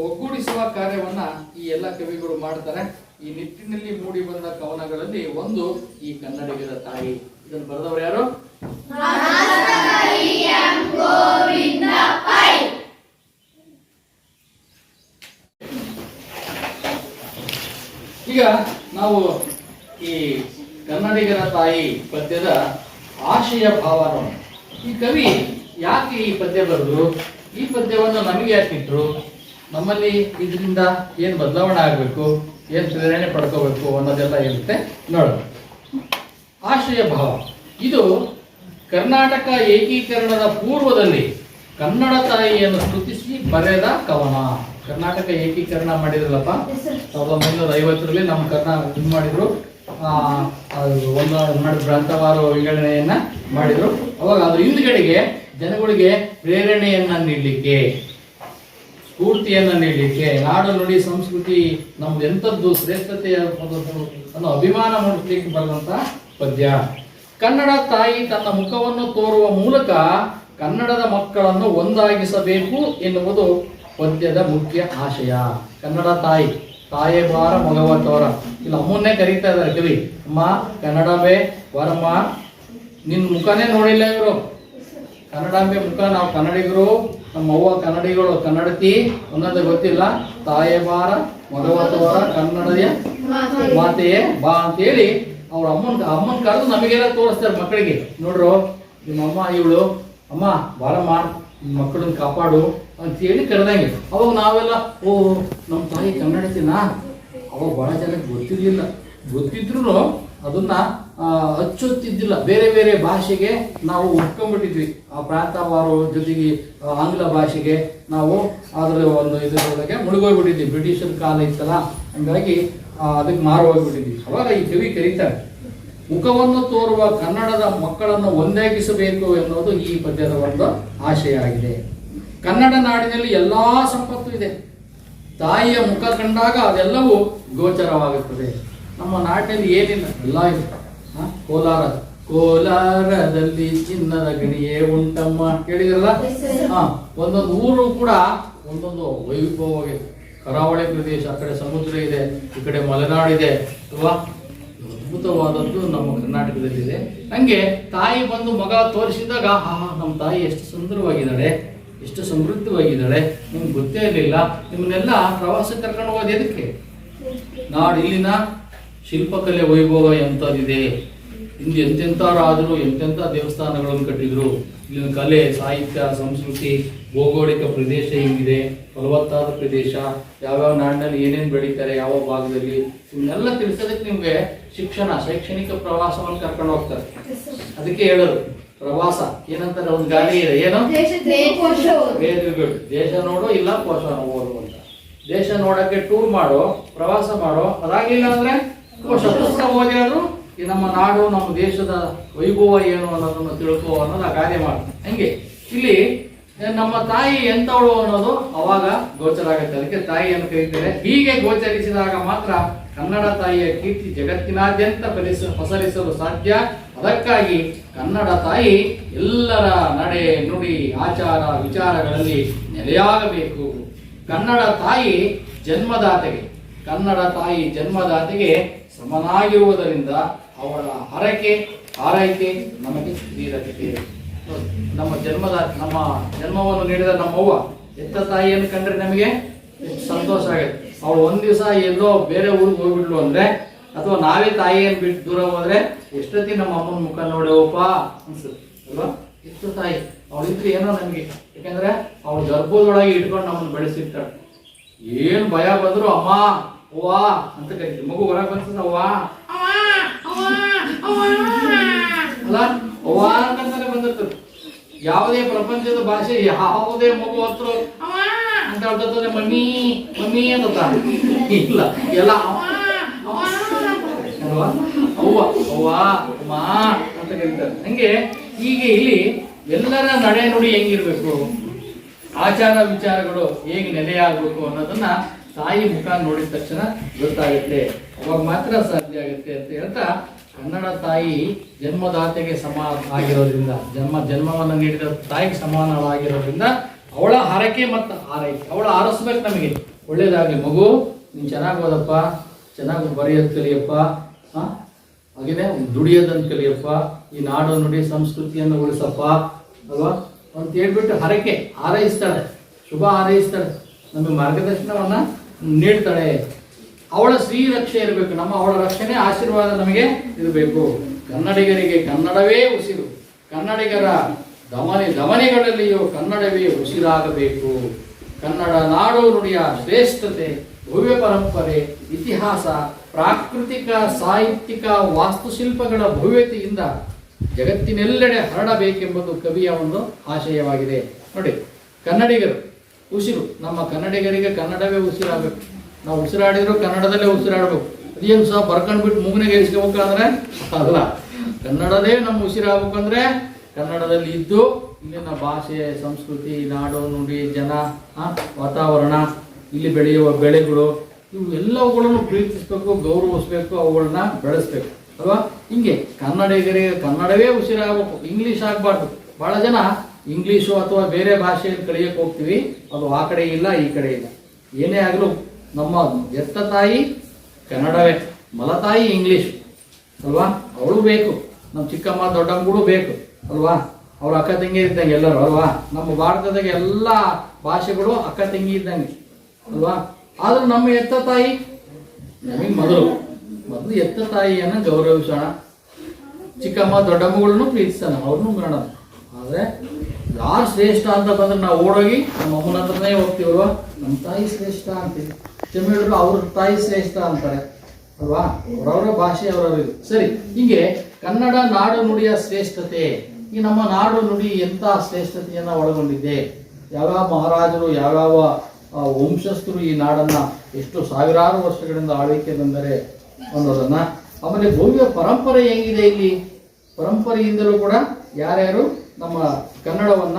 ಒಗ್ಗೂಡಿಸುವ ಕಾರ್ಯವನ್ನ ಈ ಎಲ್ಲ ಕವಿಗಳು ಮಾಡ್ತಾರೆ. ಈ ನಿಟ್ಟಿನಲ್ಲಿ ಮೂಡಿ ಬಂದ ಕವನಗಳಲ್ಲಿ ಒಂದು ಈ ಕನ್ನಡಿಗರ ತಾಯಿ. ಇದನ್ನು ಬರೆದವರು ಯಾರು? ಈಗ ನಾವು ಈ ಕನ್ನಡಿಗರ ತಾಯಿ ಪದ್ಯದ ಆಶಯ ಭಾವ ನೋಡಿ. ಈ ಕವಿ ಯಾಕೆ ಈ ಪದ್ಯ ಬರೆದ್ರು, ಈ ಪದ್ಯವನ್ನು ನಮಗೆ ಯಾಕೆ ಇಟ್ರು, ನಮ್ಮಲ್ಲಿ ಇದರಿಂದ ಏನು ಬದಲಾವಣೆ ಆಗಬೇಕು, ಏನು ಪ್ರೇರಣೆ ಪಡ್ಕೋಬೇಕು ಅನ್ನೋದೆಲ್ಲ ಇರುತ್ತೆ ನೋಡೋಣ. ಆಶಯ ಭಾವ ಇದು ಕರ್ನಾಟಕ ಏಕೀಕರಣದ ಪೂರ್ವದಲ್ಲಿ ಕನ್ನಡ ತಾಯಿಯನ್ನು ಸ್ತುತಿಸಿ ಬರೆದ ಕವನ. ಕರ್ನಾಟಕ ಏಕೀಕರಣ ಮಾಡಿದ್ರಲ್ಲಪ್ಪ 1950ರಲ್ಲಿ ನಮ್ಮ ಇದು ಮಾಡಿದ್ರು, ಒಂದು ಗ್ರಂಥವಾರ ವಿಂಗಡಣೆಯನ್ನ ಮಾಡಿದ್ರು. ಅವಾಗ ಅದ್ರ ಹಿಂದ್ಗಡೆಗೆ ಜನಗಳಿಗೆ ಪ್ರೇರಣೆಯನ್ನ ನೀಡಲಿಕ್ಕೆ, ಸ್ಫೂರ್ತಿಯನ್ನ ನೀಡಲಿಕ್ಕೆ, ನಾಡು ನುಡಿ ಸಂಸ್ಕೃತಿ ನಮ್ದು ಎಂಥದ್ದು ಶ್ರೇಷ್ಠತೆಯ ಅನ್ನೋ ಅಭಿಮಾನ ಮೂಡಿಸ್ಲಿಕ್ಕೆ ಬರೆದಂತ ಪದ್ಯ. ಕನ್ನಡ ತಾಯಿ ತನ್ನ ಮುಖವನ್ನು ತೋರುವ ಮೂಲಕ ಕನ್ನಡದ ಮಕ್ಕಳನ್ನು ಒಂದಾಗಿಸಬೇಕು ಎನ್ನುವುದು ಪದ್ಯದ ಮುಖ್ಯ ಆಶಯ. ಕನ್ನಡ ತಾಯೇ ಬಾರ ಮಗವ ತೋರ. ಇಲ್ಲ ಅಮ್ಮನ್ನೇ ಕರೀತಾ ಇದ್ದಾರೆ ಕವಿ, ಅಮ್ಮ ಕನ್ನಡವೇ ವರಮ್ಮ, ನಿನ್ ಮುಖನೇ ನೋಡಿಲ್ಲ ಇವರು. ಕನ್ನಡಾಂಬೆ ಮುಖ, ನಾವು ಕನ್ನಡಿಗರು, ನಮ್ಮ ಅವ್ವ ಕನ್ನಡಿಗಳು, ಕನ್ನಡತಿ ಅನ್ನೋದು ಗೊತ್ತಿಲ್ಲ. ತಾಯೇ ಬಾರ ಮಗವ ತೋರ ಕನ್ನಡದ ಮಾತೆಯೇ ಬಾ ಅಂತೇಳಿ ಅವ್ರ ಅಮ್ಮನ ಕರೆದು ನಮಗೆಲ್ಲ ತೋರಿಸ್ತಾರೆ ಮಕ್ಕಳಿಗೆ. ನೋಡ್ರು ನಿಮ್ಮಮ್ಮ ಇವಳು, ಅಮ್ಮ ಬಾರಮ್ಮ ಮಕ್ಕಳನ್ನ ಕಾಪಾಡು ಅಂತೇಳಿ ಕರೆದಂಗೆ. ಅವಾಗ ನಾವೆಲ್ಲ ಓ ನಮ್ಮ ತಾಯಿ ಕನ್ನಡತಿನಾ, ಅವಾಗ ಬಹಳ ಜನಕ್ಕೆ ಗೊತ್ತಿರ್ಲಿಲ್ಲ. ಗೊತ್ತಿದ್ರು ಅದನ್ನ ಅಚ್ಚೊತ್ತಿದ್ದಿಲ್ಲ. ಬೇರೆ ಬೇರೆ ಭಾಷೆಗೆ ನಾವು ಒಪ್ಕೊಂಡ್ಬಿಟ್ಟಿದ್ವಿ. ಆ ಪ್ರಾಂತವಾರ ಜೊತೆಗೆ ಆಂಗ್ಲ ಭಾಷೆಗೆ ನಾವು ಅದರ ಒಂದು ಇದರೊಳಗೆ ಮುಳುಗೋಗ್ಬಿಟ್ಟಿದ್ವಿ. ಬ್ರಿಟಿಷರ ಕಾಲ ಇತ್ತಲ್ಲ, ಹಂಗಾಗಿ ಅದಕ್ಕೆ ಮಾರು ಹೋಗ್ಬಿಟ್ಟಿದ್ವಿ. ಅವಾಗ ಈ ಕವಿ ಕರೀತಾರೆ, ಮುಖವನ್ನು ತೋರುವ ಕನ್ನಡದ ಮಕ್ಕಳನ್ನು ಒಂದಾಗಿಸಬೇಕು ಎನ್ನುವುದು ಈ ಪದ್ಯದ ಒಂದು ಆಶಯ ಆಗಿದೆ. ಕನ್ನಡ ನಾಡಿನಲ್ಲಿ ಎಲ್ಲಾ ಸಂಪತ್ತು ಇದೆ. ತಾಯಿಯ ಮುಖ ಕಂಡಾಗ ಅದೆಲ್ಲವೂ ಗೋಚರವಾಗುತ್ತದೆ. ನಮ್ಮ ನಾಡಿನಲ್ಲಿ ಏನಿಲ್ಲ, ಎಲ್ಲ ಇದೆ. ಕೋಲಾರ ಕೋಲಾರದಲ್ಲಿ ಚಿನ್ನದ ಗಣಿಯೇ ಉಂಟಮ್ಮ, ಕೇಳಿದ್ರಲ್ಲ. ಹಾ, ಒಂದೊಂದು ಊರು ಕೂಡ ಒಂದೊಂದು ವೈಭವವಾಗಿದೆ. ಕರಾವಳಿ ಪ್ರದೇಶ, ಆ ಕಡೆ ಸಮುದ್ರ ಇದೆ, ಈ ಕಡೆ ಮಲೆನಾಡಿದೆ ಅಲ್ವಾ. ಅದ್ಭುತವಾದದ್ದು ನಮ್ಮ ಕರ್ನಾಟಕದಲ್ಲಿದೆ. ಹಂಗೆ ತಾಯಿ ಬಂದು ಮಗ ತೋರಿಸಿದಾಗ ನಮ್ಮ ತಾಯಿ ಎಷ್ಟು ಸುಂದರವಾಗಿದ್ದಾಳೆ, ಎಷ್ಟು ಸಮೃದ್ಧವಾಗಿದ್ದಾಳೆ, ನಿಮ್ಗೆ ಗೊತ್ತೇ ಇರಲಿಲ್ಲ. ನಿಮ್ಮನ್ನೆಲ್ಲ ಪ್ರವಾಸಕ್ಕೆ ಕರ್ಕೊಂಡು ಹೋಗೋದು ಎದಕ್ಕೆ? ನಾಡು ಇಲ್ಲಿನ ಶಿಲ್ಪಕಲೆ ವೈಭವ ಎಂಥದ್ದಿದೆ, ಇಂದು ಎಂತೆಂಥವರಾದರೂ ಎಂತೆಂಥ ದೇವಸ್ಥಾನಗಳನ್ನು ಕಟ್ಟಿದ್ರು. ಇಲ್ಲಿನ ಕಲೆ, ಸಾಹಿತ್ಯ, ಸಂಸ್ಕೃತಿ, ಭೌಗೋಳಿಕ ಪ್ರದೇಶ ಹೆಂಗಿದೆ, ಫಲವತ್ತಾದ ಪ್ರದೇಶ, ಯಾವ್ಯಾವ ನಾಡಿನಲ್ಲಿ ಏನೇನು ಬೆಳೀತಾರೆ, ಯಾವ ಭಾಗದಲ್ಲಿ, ಇವನ್ನೆಲ್ಲ ತಿಳಿಸೋದಕ್ಕೆ ನಿಮ್ಗೆ ಶಿಕ್ಷಣ, ಶೈಕ್ಷಣಿಕ ಪ್ರವಾಸವನ್ನು ಕರ್ಕೊಂಡು ಹೋಗ್ತಾರೆ. ಅದಕ್ಕೆ ಹೇಳೋದು ಪ್ರವಾಸ ಏನಂತಾರೆ, ಒಂದು ಗಾಳಿ ಇದೆ, ಏನು ವೆರಿ ಗುಡ್. ದೇಶ ನೋಡು ಇಲ್ಲ ಕೋಶ ನೋಡು ಅಂತ. ದೇಶ ನೋಡಕ್ಕೆ ಟೂರ್ ಮಾಡೋ, ಪ್ರವಾಸ ಮಾಡೋ, ಅದಾಗಿಲ್ಲ ಅಂದ್ರೆ ಕೋಶ ಪುಸ್ತಕ ಓದಿದ್ರು ಈ ನಮ್ಮ ನಾಡು, ನಮ್ಮ ದೇಶದ ವೈಭವ ಏನು ಅನ್ನೋದನ್ನು ತಿಳ್ಕೋ ಅನ್ನೋದು ಆ ಕಾರ್ಯ ಮಾಡ್ತಾರೆ. ಹಂಗೆ ಇಲ್ಲಿ ನಮ್ಮ ತಾಯಿ ಎಂತವಳು ಅನ್ನೋದು ಅವಾಗ ಗೋಚರ ಆಗುತ್ತೆ. ಅದಕ್ಕೆ ತಾಯಿಯನ್ನು ಕರೀತಾರೆ. ಹೀಗೆ ಗೋಚರಿಸಿದಾಗ ಮಾತ್ರ ಕನ್ನಡ ತಾಯಿಯ ಕೀರ್ತಿ ಜಗತ್ತಿನಾದ್ಯಂತ ಪಸರಿಸಲು ಸಾಧ್ಯ. ಅದಕ್ಕಾಗಿ ಕನ್ನಡ ತಾಯಿ ಎಲ್ಲರ ನಡೆ, ನುಡಿ, ಆಚಾರ, ವಿಚಾರಗಳಲ್ಲಿ ನೆಲೆಯಾಗಬೇಕು. ಕನ್ನಡ ತಾಯಿ ಜನ್ಮದಾತೆಗೆ ಸಮನಾಗಿರುವುದರಿಂದ ಅವಳ ಆರೈಕೆ ನಮಗೆ ಶ್ರೀರಕ್ಷೆ. ನಮ್ಮ ಜನ್ಮವನ್ನು ನೀಡಿದ ನಮ್ಮವ್ವ ಎತ್ತ ತಾಯಿಯನ್ನು ಕಂಡ್ರೆ ನಮಗೆ ಎಷ್ಟು ಸಂತೋಷ ಆಗುತ್ತೆ. ಅವಳು ಒಂದ್ ದಿವಸ ಎಲ್ಲೋ ಬೇರೆ ಊರಿಗೆ ಹೋಗ್ಬಿಡ್ಲು ಅಂದ್ರೆ, ಅಥವಾ ನಾವೇ ತಾಯಿಯನ್ನು ಬಿಟ್ಟು ದೂರ ಹೋದ್ರೆ ಎಷ್ಟೊತ್ತಿ ನಮ್ಮ ಅಮ್ಮನ ಮುಖ ನೋಡೋಪ್ಪ ಅನ್ಸುತ್ತೆ ಅಲ್ವಾ. ಎಷ್ಟು ತಾಯಿ ಅವಳಿದ್ರೆ ಏನೋ ನಮಗೆ, ಯಾಕಂದ್ರೆ ಅವಳು ಗರ್ಭದೊಳಗೆ ಇಟ್ಕೊಂಡು ನಮ್ಮನ್ನು ಬೆಳೆಸಿರ್ತಾಳೆ. ಏನು ಭಯ ಬಂದ್ರು ಅಮ್ಮ ಅವ್ವ ಅಂತ ಕರಿತೀವಿ. ಮಗು ಹೊರಗೆ ಬಂದ ಅವ್ವ ಅಲ್ಲ, ಅವ್ವ ಅಂತಂತಾನೆ ಬಂದಿರ್ತದೆ. ಯಾವುದೇ ಪ್ರಪಂಚದ ಭಾಷೆ ಯಾವುದೇ ಮಗು ಹತ್ರ ಅಂತ ಹೇಳ್ತದೆ, ಮಮ್ಮಿ ಮಮ್ಮಿ ಅಂತ ಇಲ್ಲ, ಎಲ್ಲ ಅಲ್ವಾ, ಅವ್ವ ಅವ್ವ ಅಮ್ಮ ಅಂತ ಕರೀತಾರೆ. ಹಂಗೆ ಹೀಗೆ ಇಲ್ಲಿ ಎಲ್ಲರ ನಡೆ ನುಡಿ ಹೆಂಗಿರ್ಬೇಕು, ಆಚಾರ ವಿಚಾರಗಳು ಹೇಗೆ ನೆಲೆಯಾಗಬೇಕು ಅನ್ನೋದನ್ನ ತಾಯಿ ಮುಖ ನೋಡಿದ ತಕ್ಷಣ ಗೊತ್ತಾಗುತ್ತೆ. ಅವಾಗ ಮಾತ್ರ ಸಾಧ್ಯ ಆಗುತ್ತೆ ಅಂತ ಹೇಳ್ತಾ, ಕನ್ನಡ ತಾಯಿ ಜನ್ಮದಾತೆಗೆ ಸಮಾನ ಆಗಿರೋದ್ರಿಂದ, ಜನ್ಮವನ್ನು ನೀಡಿದ ತಾಯಿಗೆ ಸಮಾನವಾಗಿರೋದ್ರಿಂದ ಅವಳ ಹರಕೆ ಮತ್ತು ಆರೈಕೆ, ಅವಳ ಆರಿಸ್ಬೇಕು ನಮಗೆ. ಒಳ್ಳೇದಾಗಲಿ ಮಗು, ನೀನು ಚೆನ್ನಾಗಿ ಓದಪ್ಪ, ಚೆನ್ನಾಗಿ ಬರೆಯೋದು ಕಲಿಯಪ್ಪ, ಹಾಗೇನೆ ದುಡಿಯೋದನ್ನು ಕಲಿಯಪ್ಪ, ಈ ನಾಡು ನುಡಿ ಸಂಸ್ಕೃತಿಯನ್ನು ಉಳಿಸಪ್ಪ ಅಲ್ವಾ ಅಂತ ಹೇಳ್ಬಿಟ್ಟು ಹರಕೆ ಹಾರೈಸ್ತಾಳೆ, ಶುಭ ಹಾರೈಸ್ತಾಳೆ, ನಮಗೆ ಮಾರ್ಗದರ್ಶನವನ್ನ ನೀಡ್ತಾಳೆ. ಅವಳ ಶ್ರೀರಕ್ಷೆ ಇರಬೇಕು, ಅವಳ ರಕ್ಷಣೆ ಆಶೀರ್ವಾದ ನಮಗೆ ಇರಬೇಕು. ಕನ್ನಡಿಗರಿಗೆ ಕನ್ನಡವೇ ಉಸಿರು, ಕನ್ನಡಿಗರ ಧಮನಿಗಳಲ್ಲಿಯೂ ಕನ್ನಡವೇ ಉಸಿರಾಗಬೇಕು. ಕನ್ನಡ ನಾಡು ನುಡಿಯ ಶ್ರೇಷ್ಠತೆ, ಭವ್ಯ ಪರಂಪರೆ, ಇತಿಹಾಸ, ಪ್ರಾಕೃತಿಕ, ಸಾಹಿತ್ಯಿಕ, ವಾಸ್ತುಶಿಲ್ಪಗಳ ಭವ್ಯತೆಯಿಂದ ಜಗತ್ತಿನೆಲ್ಲೆಡೆ ಹರಡಬೇಕೆಂಬುದು ಕವಿಯ ಒಂದು ಆಶಯವಾಗಿದೆ. ನೋಡಿ, ಕನ್ನಡಿಗರು ಉಸಿರು, ನಮ್ಮ ಕನ್ನಡಿಗರಿಗೆ ಕನ್ನಡವೇ ಉಸಿರಾಗಬೇಕು. ನಾವು ಉಸಿರಾಡಿದ್ರು ಕನ್ನಡದಲ್ಲೇ ಉಸಿರಾಡಬೇಕು. ಅದೇನು ಸಹ ಬರ್ಕೊಂಡ್ಬಿಟ್ಟು ಮೂಗನೆಗೆ ಇರಿಸ್ಕೋಬೇಕಂದ್ರೆ ಅಲ್ಲ, ಕನ್ನಡದೇ ನಮ್ಮ ಉಸಿರಾಗಬೇಕಂದ್ರೆ ಕನ್ನಡದಲ್ಲಿ ಇದ್ದು ಇಲ್ಲಿನ ಭಾಷೆ, ಸಂಸ್ಕೃತಿ, ನಾಡು ನುಡಿ, ಜನ, ವಾತಾವರಣ, ಇಲ್ಲಿ ಬೆಳೆಯುವ ಬೆಳೆಗಳು, ಇವು ಎಲ್ಲವುಗಳನ್ನು ಪ್ರೀತಿಸಬೇಕು, ಗೌರವಿಸ್ಬೇಕು, ಅವುಗಳನ್ನ ಬೆಳೆಸ್ಬೇಕು ಅಲ್ವಾ. ಹಿಂಗೆ ಕನ್ನಡಿಗರಿಗೆ ಕನ್ನಡವೇ ಉಸಿರಾಗಬೇಕು, ಇಂಗ್ಲೀಷ್ ಆಗಬಾರ್ದು. ಬಹಳ ಜನ ಇಂಗ್ಲೀಷು ಅಥವಾ ಬೇರೆ ಭಾಷೆಯಲ್ಲಿ ಕಲಿಯಕ್ಕೆ ಹೋಗ್ತೀವಿ, ಅದು ಆ ಕಡೆ ಇಲ್ಲ ಈ ಕಡೆ ಇಲ್ಲ. ಏನೇ ಆಗಲು ನಮ್ಮ ಎತ್ತ ತಾಯಿ ಕನ್ನಡವೇ, ಮಲತಾಯಿ ಇಂಗ್ಲೀಷ್ ಅಲ್ವಾ. ಅವಳು ಬೇಕು, ನಮ್ಮ ಚಿಕ್ಕಮ್ಮ ದೊಡ್ಡಮ್ಮಗಳು ಬೇಕು ಅಲ್ವಾ. ಅವ್ರ ಅಕ್ಕ ತಂಗಿ ಇದ್ದಂಗೆ ಎಲ್ಲರೂ ಅಲ್ವಾ. ನಮ್ಮ ಭಾರತದಾಗ ಎಲ್ಲ ಭಾಷೆಗಳು ಅಕ್ಕ ತಂಗಿ ಇದ್ದಂಗೆ ಅಲ್ವಾ. ಆದ್ರೂ ನಮ್ಮ ಎತ್ತ ತಾಯಿ ನಮಗೆ ಮೊದಲು ಎತ್ತ ತಾಯಿಯನ್ನು ಗೌರವಿಸೋಣ, ಚಿಕ್ಕಮ್ಮ ದೊಡ್ಡಮ್ಮಗಳನ್ನು ಪ್ರೀತಿಸೋಣ, ಅವ್ರನ್ನೂ ಮಾಡೋಣ. ಆದರೆ ಯಾರು ಶ್ರೇಷ್ಠ ಅಂತ ಬಂದ್ರೆ ನಾವು ಓಡೋಗಿ ನಮ್ಮ ಅಮ್ಮನ ಹತ್ರನೇ ಹೋಗ್ತೀವಲ್ವಾ, ನಮ್ಮ ತಾಯಿ ಶ್ರೇಷ್ಠ ಅಂತೀವಿ. ತಮಿಳರು ಅವ್ರ ತಾಯಿ ಶ್ರೇಷ್ಠ ಅಂತಾರೆ ಅಲ್ವಾ. ಅವರವರ ಭಾಷೆ ಅವರವರು. ಸರಿ, ಹೀಗೆ ಕನ್ನಡ ನಾಡು ನುಡಿಯ ಶ್ರೇಷ್ಠತೆ, ಈ ನಮ್ಮ ನಾಡು ನುಡಿ ಎಂಥ ಶ್ರೇಷ್ಠತೆಯನ್ನ ಒಳಗೊಂಡಿದೆ, ಯಾವ್ಯಾವ ಮಹಾರಾಜರು, ಯಾವ್ಯಾವ ವಂಶಸ್ಥರು ಈ ನಾಡನ್ನ ಎಷ್ಟು ಸಾವಿರಾರು ವರ್ಷಗಳಿಂದ ಆಳ್ವಿಕೆ ಬಂದರೆ ಅನ್ನೋದನ್ನ, ಆಮೇಲೆ ಭವ್ಯ ಪರಂಪರೆ ಹೆಂಗಿದೆ, ಇಲ್ಲಿ ಪರಂಪರೆಯಿಂದಲೂ ಕೂಡ ಯಾರ್ಯಾರು ನಮ್ಮ ಕನ್ನಡವನ್ನ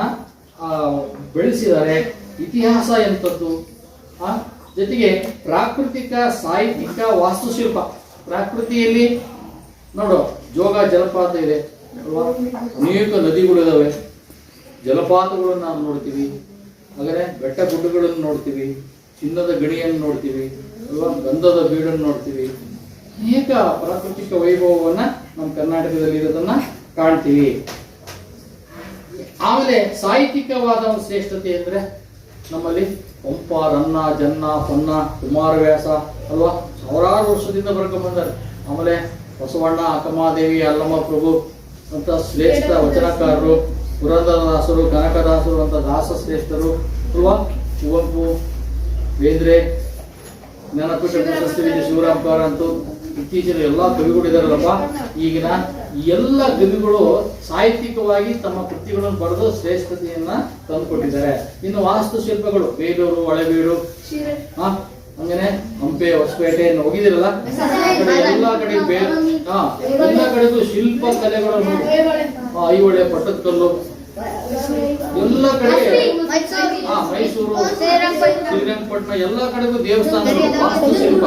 ಬೆಳೆಸಿದ್ದಾರೆ, ಇತಿಹಾಸ ಎಂಥದ್ದು, ಜೊತೆಗೆ ಪ್ರಾಕೃತಿಕ, ಸಾಹಿತ್ಯಿಕ, ವಾಸ್ತುಶಿಲ್ಪ. ಪ್ರಾಕೃತಿಯಲ್ಲಿ ನೋಡು, ಜೋಗ ಜಲಪಾತ ಇದೆ, ಅಲ್ವಾ? ಅನೇಕ ನದಿಗಳು ಇದಾವೆ, ಜಲಪಾತಗಳನ್ನು ನಾವು ನೋಡ್ತೀವಿ, ಹಾಗಾದ್ರೆ ಬೆಟ್ಟ ಗುಡ್ಡಗಳನ್ನು ನೋಡ್ತೀವಿ, ಚಿನ್ನದ ಗಣಿಯನ್ನು ನೋಡ್ತೀವಿ ಅಲ್ವಾ, ಗಂಧದ ಬೀಡನ್ನು ನೋಡ್ತೀವಿ. ಅನೇಕ ಪ್ರಾಕೃತಿಕ ವೈಭವವನ್ನ ನಮ್ಮ ಕರ್ನಾಟಕದಲ್ಲಿ ಇರೋದನ್ನ ಕಾಣ್ತೀವಿ. ಆಮೇಲೆ ಸಾಹಿತ್ಯಿಕವಾದ ಒಂದು ಶ್ರೇಷ್ಠತೆ ಅಂದ್ರೆ ನಮ್ಮಲ್ಲಿ ಪಂಪ, ರನ್ನ, ಜನ್ನ, ಪೊನ್ನ, ಕುಮಾರವ್ಯಾಸ ಅಲ್ವಾ, ಸಾವಿರಾರು ವರ್ಷದಿಂದ ಬರ್ಕೊಂಡು ಬಂದಾರೆ. ಆಮೇಲೆ ಬಸವಣ್ಣ, ಅಕ್ಕಮಹಾದೇವಿ, ಅಲ್ಲಮ್ಮ ಪ್ರಭು ಅಂತ ಶ್ರೇಷ್ಠ ವಚನಕಾರರು, ಪುರಂದರದಾಸರು, ಕನಕದಾಸರು ಅಂತ ದಾಸ ಶ್ರೇಷ್ಠರು ಅಲ್ವಾ, ಕುವೆಂಪು, ಬೇಂದ್ರೆ, ಜ್ಞಾನಪೀಠ ಪ್ರಶಸ್ತಿ ಶಿವರಾಮ್ ಅಂತೂ ಇತ್ತೀಚಿನ ಎಲ್ಲಾ ಕವಿಗಳು ಇದಾರಲ್ಲಪ್ಪ. ಈಗಿನ ಎಲ್ಲ ಕವಿಗಳು ಸಾಹಿತ್ಯಿಕವಾಗಿ ತಮ್ಮ ಕೃತಿಗಳನ್ನು ಬರೆದು ಶ್ರೇಷ್ಠತೆಯನ್ನ ತಂದುಕೊಟ್ಟಿದ್ದಾರೆ. ಇನ್ನು ವಾಸ್ತುಶಿಲ್ಪಗಳು ಬೇಲೂರು, ಹಳೆಬೀಡು, ಹಂಗೇನೆ ಹಂಪೆ, ಹೊಸಪೇಟೆ ಹೋಗಿದಿರಲ್ಲ, ಎಲ್ಲಾ ಕಡೆ ಎಲ್ಲ ಕಡೆಗೂ ಶಿಲ್ಪ ಕಲೆಗಳು, ಐಹೊಳೆ, ಪಟ್ಟದಕಲ್ಲು ಎಲ್ಲ ಕಡೆ, ಮೈಸೂರು, ಶ್ರೀರಂಗಪಟ್ಟಣ ಎಲ್ಲ ಕಡೆಗೂ ದೇವಸ್ಥಾನಗಳು, ವಾಸ್ತುಶಿಲ್ಪ,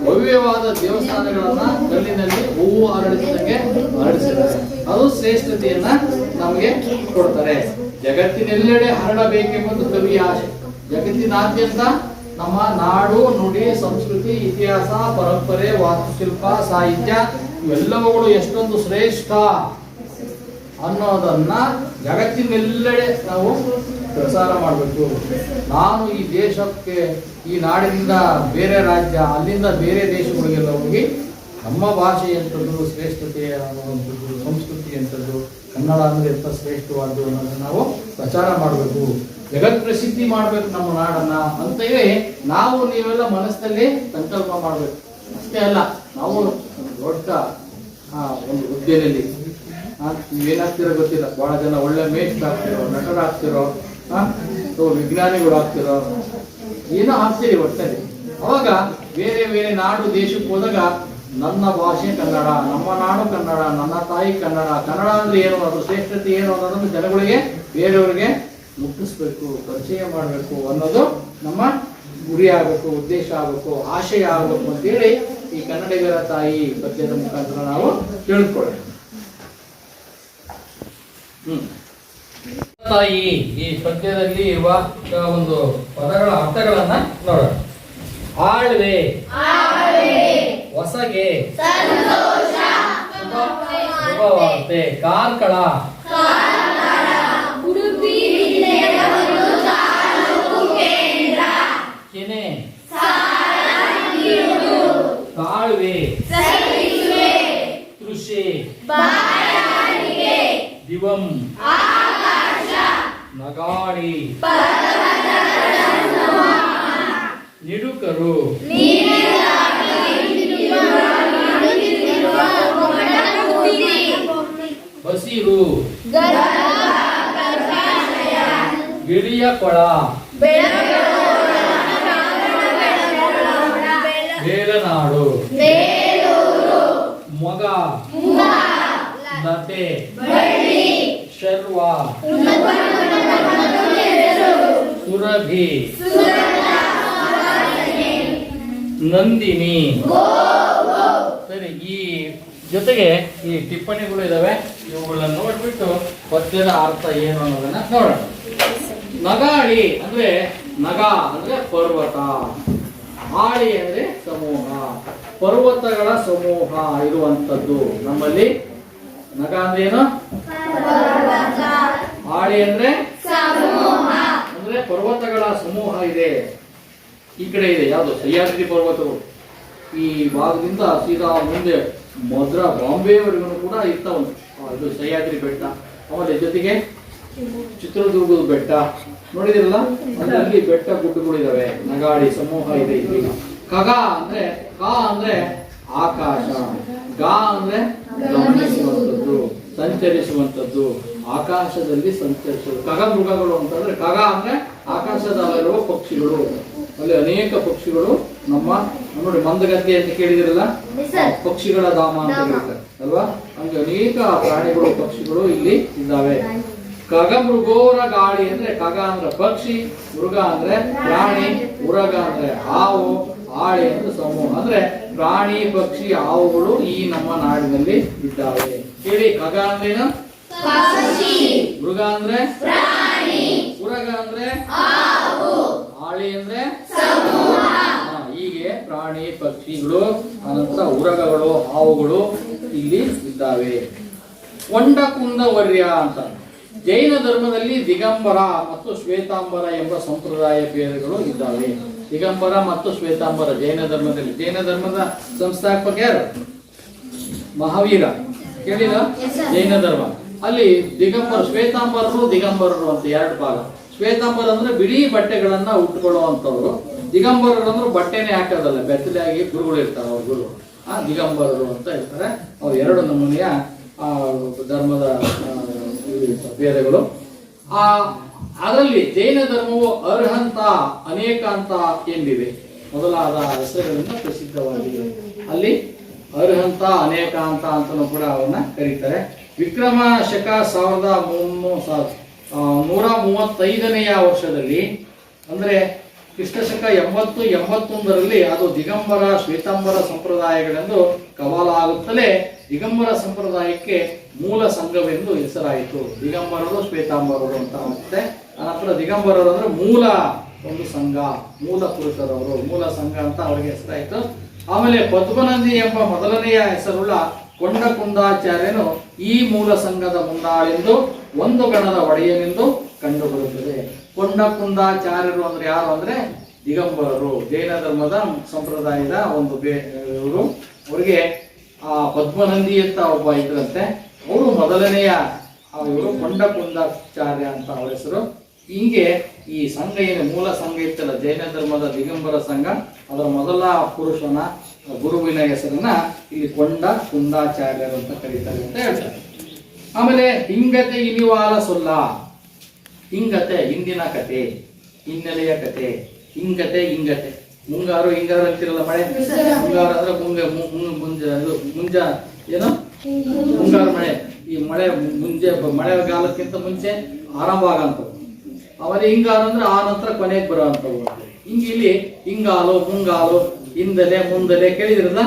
ಭವ್ಯವಾದ ದೇವಸ್ಥಾನಗಳನ್ನ ಕಲ್ಲಿನಲ್ಲಿ ಹೂವು ಹರಡಿಸಿದಂಗೆ ಹರಡಿಸಿದ್ದಾರೆ. ಅದು ಶ್ರೇಷ್ಠತೆಯನ್ನ ನಮಗೆ ಕೊಡ್ತಾರೆ. ಜಗತ್ತಿನೆಲ್ಲೆಡೆ ಹರಡಬೇಕೆಂಬುದು ಕವಿಯ ಆಶೆ. ಜಗತ್ತಿನಾದ್ಯಂತ ನಮ್ಮ ನಾಡು, ನುಡಿ, ಸಂಸ್ಕೃತಿ, ಇತಿಹಾಸ, ಪರಂಪರೆ, ವಾಸ್ತುಶಿಲ್ಪ, ಸಾಹಿತ್ಯ ಇವೆಲ್ಲವುಗಳು ಎಷ್ಟೊಂದು ಶ್ರೇಷ್ಠ ಅನ್ನೋದನ್ನ ಜಗತ್ತಿನೆಲ್ಲೆಡೆ ನಾವು ಪ್ರಸಾರ ಮಾಡಬೇಕು. ನಾನು ಈ ದೇಶಕ್ಕೆ, ಈ ನಾಡಿನಿಂದ ಬೇರೆ ರಾಜ್ಯ, ಅಲ್ಲಿಂದ ಬೇರೆ ದೇಶಗಳಿಗೆಲ್ಲ ಹೋಗಿ ನಮ್ಮ ಭಾಷೆ ಎಂಥದ್ದು, ಶ್ರೇಷ್ಠತೆ ಅನ್ನುವಂಥದ್ದು, ಸಂಸ್ಕೃತಿ ಎಂಥದ್ದು, ಕನ್ನಡ ಅಂದ್ರೆ ಎಂಥ ಶ್ರೇಷ್ಠವಾದ್ದು ಅನ್ನೋದನ್ನ ನಾವು ಪ್ರಚಾರ ಮಾಡಬೇಕು, ಜಗತ್ ಪ್ರಸಿದ್ಧಿ ಮಾಡಬೇಕು ನಮ್ಮ ನಾಡನ್ನ ಅಂತ ಹೇಳಿ ನಾವು ನೀವೆಲ್ಲ ಮನಸ್ಸಿನಲ್ಲಿ ಸಂಕಲ್ಪ ಮಾಡಬೇಕು. ಅಷ್ಟೇ ಅಲ್ಲ, ನಾವು ದೊಡ್ಡ ಒಂದು ಹುದ್ದೆಯಲ್ಲಿ ಏನಾಗ್ತಿರೋ ಗೊತ್ತಿಲ್ಲ, ಬಹಳ ಜನ ಒಳ್ಳೆ ಮೇಷ್ಟ್ರು ಆಗ್ತಿರೋ, ನಟರಾಗ್ತಿರೋ, ವಿಜ್ಞಾನಿಗಳು ಆಗ್ತಿರೋ, ಏನೋ ಆಗ್ತೀರಿ ಒಟ್ಟಲ್ಲಿ. ಅವಾಗ ಬೇರೆ ಬೇರೆ ನಾಡು, ದೇಶಕ್ಕೆ ಹೋದಾಗ ನನ್ನ ಭಾಷೆ ಕನ್ನಡ, ನಮ್ಮ ನಾಡು ಕನ್ನಡ, ನನ್ನ ತಾಯಿ ಕನ್ನಡ, ಕನ್ನಡ ಅಂದ್ರೆ ಏನು, ಅದು ಶ್ರೇಷ್ಠತೆ ಏನು ಅನ್ನೋದನ್ನು ಜನಗಳಿಗೆ, ಬೇರೆಯವರಿಗೆ ಮುಟ್ಟಿಸ್ಬೇಕು, ಪರಿಚಯ ಮಾಡಬೇಕು ಅನ್ನೋದು ನಮ್ಮ ಗುರಿ ಆಗಬೇಕು, ಉದ್ದೇಶ ಆಗಬೇಕು, ಆಶಯ ಆಗಬೇಕು ಅಂತೇಳಿ ಈ ಕನ್ನಡಿಗರ ತಾಯಿ ಪದ್ಯದ ಮುಖಾಂತರ ನಾವು ತಿಳ್ಕೊಳ್ಳೋಣ. ತಾಯಿ ಈ ಪದ್ಯದಲ್ಲಿ ಇರುವ ಒಂದು ಪದಗಳ ಅರ್ಥಗಳನ್ನ ನೋಡೋಣ. ಆಳ್ವೆ, ಹೊಸಗೆ, ಶುಭವಾರ್ತೆ, ಕಾರ್ಕಳ, ಕೆನೆ, ಕಾಳುವೆ, ಕೃಷಿ, ದಿವಂ, ನಗಾಡಿ, ನಿಡುಕರು, ಹಸಿರು, ಗಿಳಿಯ ಕೊಳ, ಬೇಲನಾಡು, ಮೊಗ, ನತೆ, ಶರ್ವ, ಸುರಭಿ, ನಂದಿನಿ. ಸರಿ, ಈ ಜೊತೆಗೆ ಈ ಟಿಪ್ಪಣಿಗಳು ಇದಾವೆ, ಇವುಗಳನ್ನ ನೋಡ್ಬಿಟ್ಟು ಪದ್ಯದ ಅರ್ಥ ಏನು ಅನ್ನೋದನ್ನ ನೋಡೋಣ. ನಗಾಳಿ ಅಂದ್ರೆ, ನಗ ಅಂದ್ರೆ ಪರ್ವತ, ಆಳಿ ಅಂದ್ರೆ ಸಮೂಹ, ಪರ್ವತಗಳ ಸಮೂಹ ಇರುವಂತದ್ದು ನಮ್ಮಲ್ಲಿ. ನಗ ಅಂದ್ರೆ ಏನು, ಆಳಿ ಅಂದ್ರೆ ಅಂದ್ರೆ ಪರ್ವತಗಳ ಸಮೂಹ ಇದೆ. ಈ ಕಡೆ ಇದೆ ಯಾವುದು, ಸಹ್ಯಾದ್ರಿ ಪರ್ವತಗಳು. ಈ ಭಾಗದಿಂದ ಸೀದಾ ಮುಂದೆ ಮದ್ರಾ, ಬಾಂಬೆವರೆಗೂ ಕೂಡ ಇರ್ತಾವಂತೆ. ಇದು ಸಹ್ಯಾದ್ರಿ ಬೆಟ್ಟ. ಆಮೇಲೆ ಜೊತೆಗೆ ಚಿತ್ರದುರ್ಗದ ಬೆಟ್ಟ ನೋಡಿದಿರಲ್ಲ, ಅಲ್ಲಿ ಬೆಟ್ಟ ಗುಡ್ಡಗಳು ಇದಾವೆ. ನಗಾಡಿ ಸಮೂಹ ಇದೆ ಇಲ್ಲಿ. ಖಗ ಅಂದ್ರೆ, ಕ ಅಂದ್ರೆ ಆಕಾಶ, ಗ ಅಂದ್ರೆ ಗಮನಿಸುವಂಥದ್ದು, ಸಂಚರಿಸುವಂಥದ್ದು, ಆಕಾಶದಲ್ಲಿ ಸಂಚರಿಸುವುದು. ಖಗ ಮೃಗಗಳು ಅಂತಂದ್ರೆ, ಖಗ ಅಂದ್ರೆ ಆಕಾಶದಲ್ಲಿರುವ ಪಕ್ಷಿಗಳು. ಅಲ್ಲಿ ಅನೇಕ ಪಕ್ಷಿಗಳು ನಮ್ಮ ನೋಡಿ, ಮಂದಗದ್ದೆ ಅಂತ ಕೇಳಿದಿರಲ್ಲ, ಪಕ್ಷಿಗಳ ಧಾಮ ಅಂತ ಹೇಳ್ತಾರೆ ಅಲ್ವಾ. ಹಂಗೆ ಅನೇಕ ಪ್ರಾಣಿಗಳು, ಪಕ್ಷಿಗಳು ಇಲ್ಲಿ ಇದ್ದಾವೆ. ಖಗ ಮೃಗೋರ ಗಾಳಿ ಅಂದ್ರೆ, ಖಗ ಅಂದ್ರೆ ಪಕ್ಷಿ, ಮೃಗ ಅಂದ್ರೆ ಪ್ರಾಣಿ, ಉರಗ ಅಂದ್ರೆ ಹಾವು, ಆಳಿ ಅಂದ್ರೆ ಸಮೂಹ. ಅಂದ್ರೆ ಪ್ರಾಣಿ, ಪಕ್ಷಿ, ಹಾವುಗಳು ಈ ನಮ್ಮ ನಾಡಿನಲ್ಲಿ ಇದ್ದಾವೆ. ಹೇಳಿ. ಖಗ ಅಂದ್ರೇನು? ಮೃಗ ಅಂದ್ರೆ ಉರಗ ಅಂದ್ರೆ ಆಳಿ ಅಂದ್ರೆ ಹೀಗೆ ಪ್ರಾಣಿ ಪಕ್ಷಿಗಳು, ಅನಂತರ ಉರಗಗಳು, ಹಾವುಗಳು ಇಲ್ಲಿ ಇದ್ದಾವೆ. ಕೊಂಡ ಕುಂದವರ್ಯ ಅಂತ ಜೈನ ಧರ್ಮದಲ್ಲಿ ದಿಗಂಬರ ಮತ್ತು ಶ್ವೇತಾಂಬರ ಎಂಬ ಸಂಪ್ರದಾಯ ಭೇದಗಳು ಇದ್ದಾವೆ. ದಿಗಂಬರ ಮತ್ತು ಶ್ವೇತಾಂಬರ ಜೈನ ಧರ್ಮದಲ್ಲಿ. ಜೈನ ಧರ್ಮದ ಸಂಸ್ಥಾಪಕ ಯಾರು? ಮಹಾವೀರ, ಕೇಳಿದ? ಜೈನ ಧರ್ಮ ಅಲ್ಲಿ ದಿಗಂಬರ, ಶ್ವೇತಾಂಬರರು ದಿಗಂಬರರು ಅಂತ ಎರಡು ಭಾಗ. ಶ್ವೇತಾಂಬರ ಅಂದ್ರೆ ಬಿಳಿ ಬಟ್ಟೆಗಳನ್ನ ಉಟ್ಕೊಳ್ಳುವಂಥವ್ರು, ದಿಗಂಬರರು ಅಂದ್ರೆ ಬಟ್ಟೆನೇ ಹಾಕೋದಲ್ಲ, ಬೆತ್ತಲಾಗಿ ಗುರುಗಳು ಇರ್ತಾರೆ, ಅವ್ರ ಗುರು ದಿಗಂಬರರು ಅಂತ ಇರ್ತಾರೆ. ಅವ್ರು ಎರಡು ನಮೂನೆಯ ಧರ್ಮದ ಭೇದಗಳು. ಅದರಲ್ಲಿ ಜೈನ ಧರ್ಮವು ಅರ್ಹಂತ, ಅನೇಕಾಂತ ಎಂದಿವೆ ಮೊದಲಾದ ಹೆಸರುಗಳಿಂದ ಪ್ರಸಿದ್ಧವಾಗಿದೆ. ಅಲ್ಲಿ ಅರ್ಹಂತ, ಅನೇಕಾಂತ ಅಂತಲೂ ಕೂಡ ಅವನ್ನ ಕರೀತಾರೆ. ವಿಕ್ರಮ ಶಕ 1135ನೆಯ ವರ್ಷದಲ್ಲಿ, ಅಂದ್ರೆ ಕ್ರಿಸ್ತಶಕ 80-81ರಲ್ಲಿ ಅದು ದಿಗಂಬರ ಶ್ವೇತಾಂಬರ ಸಂಪ್ರದಾಯಗಳೆಂದು ಕವಾಲಾಗುತ್ತಲೇ ದಿಗಂಬರ ಸಂಪ್ರದಾಯಕ್ಕೆ ಮೂಲ ಸಂಘವೆಂದು ಹೆಸರಾಯಿತು. ದಿಗಂಬರರು ಶ್ವೇತಾಂಬರರು ಅಂತ ಆಗುತ್ತೆ. ಅನಂತರ ದಿಗಂಬರರು ಅಂದ್ರೆ ಮೂಲ ಒಂದು ಸಂಘ, ಮೂಲ ಪುರುಷರವರು, ಮೂಲ ಸಂಘ ಅಂತ ಅವರಿಗೆ ಹೆಸರಾಯಿತು. ಆಮೇಲೆ ಪದ್ಮನಂದಿ ಎಂಬ ಮೊದಲನೆಯ ಹೆಸರುಳ್ಳ ಕೊಂಡ ಕುಂದಾಚಾರ್ಯನು ಈ ಮೂಲ ಸಂಘದ ಮುನ್ನಾಳೆಂದು ಒಂದು ಗಣದ ಒಡೆಯನೆಂದು ಕಂಡುಬರುತ್ತದೆ. ಕೊಂಡ ಕುಂದಾಚಾರ್ಯರು ಅಂದ್ರೆ ಯಾರು ಅಂದ್ರೆ ದಿಗಂಬರರು, ಜೈನ ಧರ್ಮದ ಸಂಪ್ರದಾಯದ ಒಂದು ಇವರು. ಅವರಿಗೆ ಪದ್ಮನಂದಿ ಅಂತ ಒಬ್ಬ ಇದ್ರಂತೆ, ಅವರು ಮೊದಲನೆಯ ಇವರು ಕೊಂಡ ಕುಂದಾಚಾರ್ಯ ಅಂತ ಅವರ ಹೆಸರು. ಹೀಗೆ ಈ ಸಂಘ ಏನು ಮೂಲ ಸಂಘ ಇತ್ತಲ್ಲ ಜೈನ ಧರ್ಮದ ದಿಗಂಬರ ಸಂಘ, ಅದರ ಮೊದಲ ಪುರುಷನ ಗುರುವಿನ ಹೆಸರನ್ನ ಇಲ್ಲಿ ಕೊಂಡ ಕುಂದಾಚಾರ್ಯರು ಅಂತ ಕರೀತಾರೆ ಅಂತ ಹೇಳ್ತಾರೆ. ಆಮೇಲೆ ಹಿಂಗತೆ ಇನಿವಾಲ ಸೊಲ್ಲ. ಹಿಂಗತೆ ಹಿಂದಿನ ಕತೆ, ಹಿನ್ನೆಲೆಯ ಕತೆ. ಹಿಂಗತೆ ಹಿಂಗತೆ ಮುಂಗಾರು ಹಿಂಗಾರು ಅಂತಿರಲ್ಲ, ಮಳೆ ಮುಂಗಾರು ಅಂದ್ರೆ ಮುಂಜ ಏನು ಮುಂಗಾರು ಮಳೆ. ಈ ಮಳೆ ಮಳೆಗಾಲಕ್ಕಿಂತ ಮುಂಚೆ ಆರಂಭ ಆಗಂತವು. ಆಮೇಲೆ ಹಿಂಗಾರು ಅಂದ್ರೆ ಆ ನಂತರ ಕೊನೆಗೆ ಬರೋ ಅಂತವು. ಹಿಂಗೆ ಇಲ್ಲಿ ಹಿಂಗಾಲು, ಮುಂಗಾಲು, ಹಿಂದಲೆ, ಮುಂದಲೆ ಕೇಳಿದ್ರಲ್ಲ.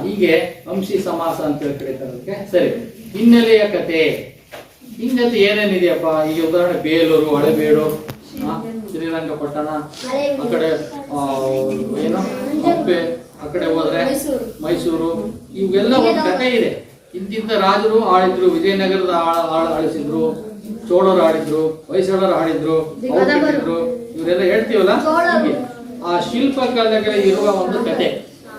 ಹೀಗೆ ಅಂಶಿ ಸಮಾಸ ಅಂತ ಹೇಳಿ ಕರೀತಾರೆ ಅದಕ್ಕೆ. ಸರಿ, ಹಿನ್ನೆಲೆಯ ಕತೆ. ಹಿಂಗತೆ ಏನೇನಿದೆಯಪ್ಪ? ಈಗ ಉದಾಹರಣೆ ಬೇಲೂರು, ಹಳೆಬೇಡು, ಶ್ರೀರಂಗಪಟ್ಟಣ, ಆ ಕಡೆ ಏನು ಹಂಪೆ, ಆ ಕಡೆ ಹೋದ್ರೆ ಮೈಸೂರು, ಇವೆಲ್ಲ ಒಂದು ಕಥೆ ಇದೆ. ಇಂತಿಂತ ರಾಜರು ಆಳಿದ್ರು, ವಿಜಯನಗರದ ಆಳಿಸಿದ್ರು, ಚೋಳರು ಆಡಿದ್ರು, ಹೊಯ್ಸಳರು ಆಡಿದ್ರು, ಇವರೆಲ್ಲ ಹೇಳ್ತೀವಲ್ಲ. ಆ ಶಿಲ್ಪಕಲೆಗೆ ಇರುವ ಒಂದು ಕತೆ.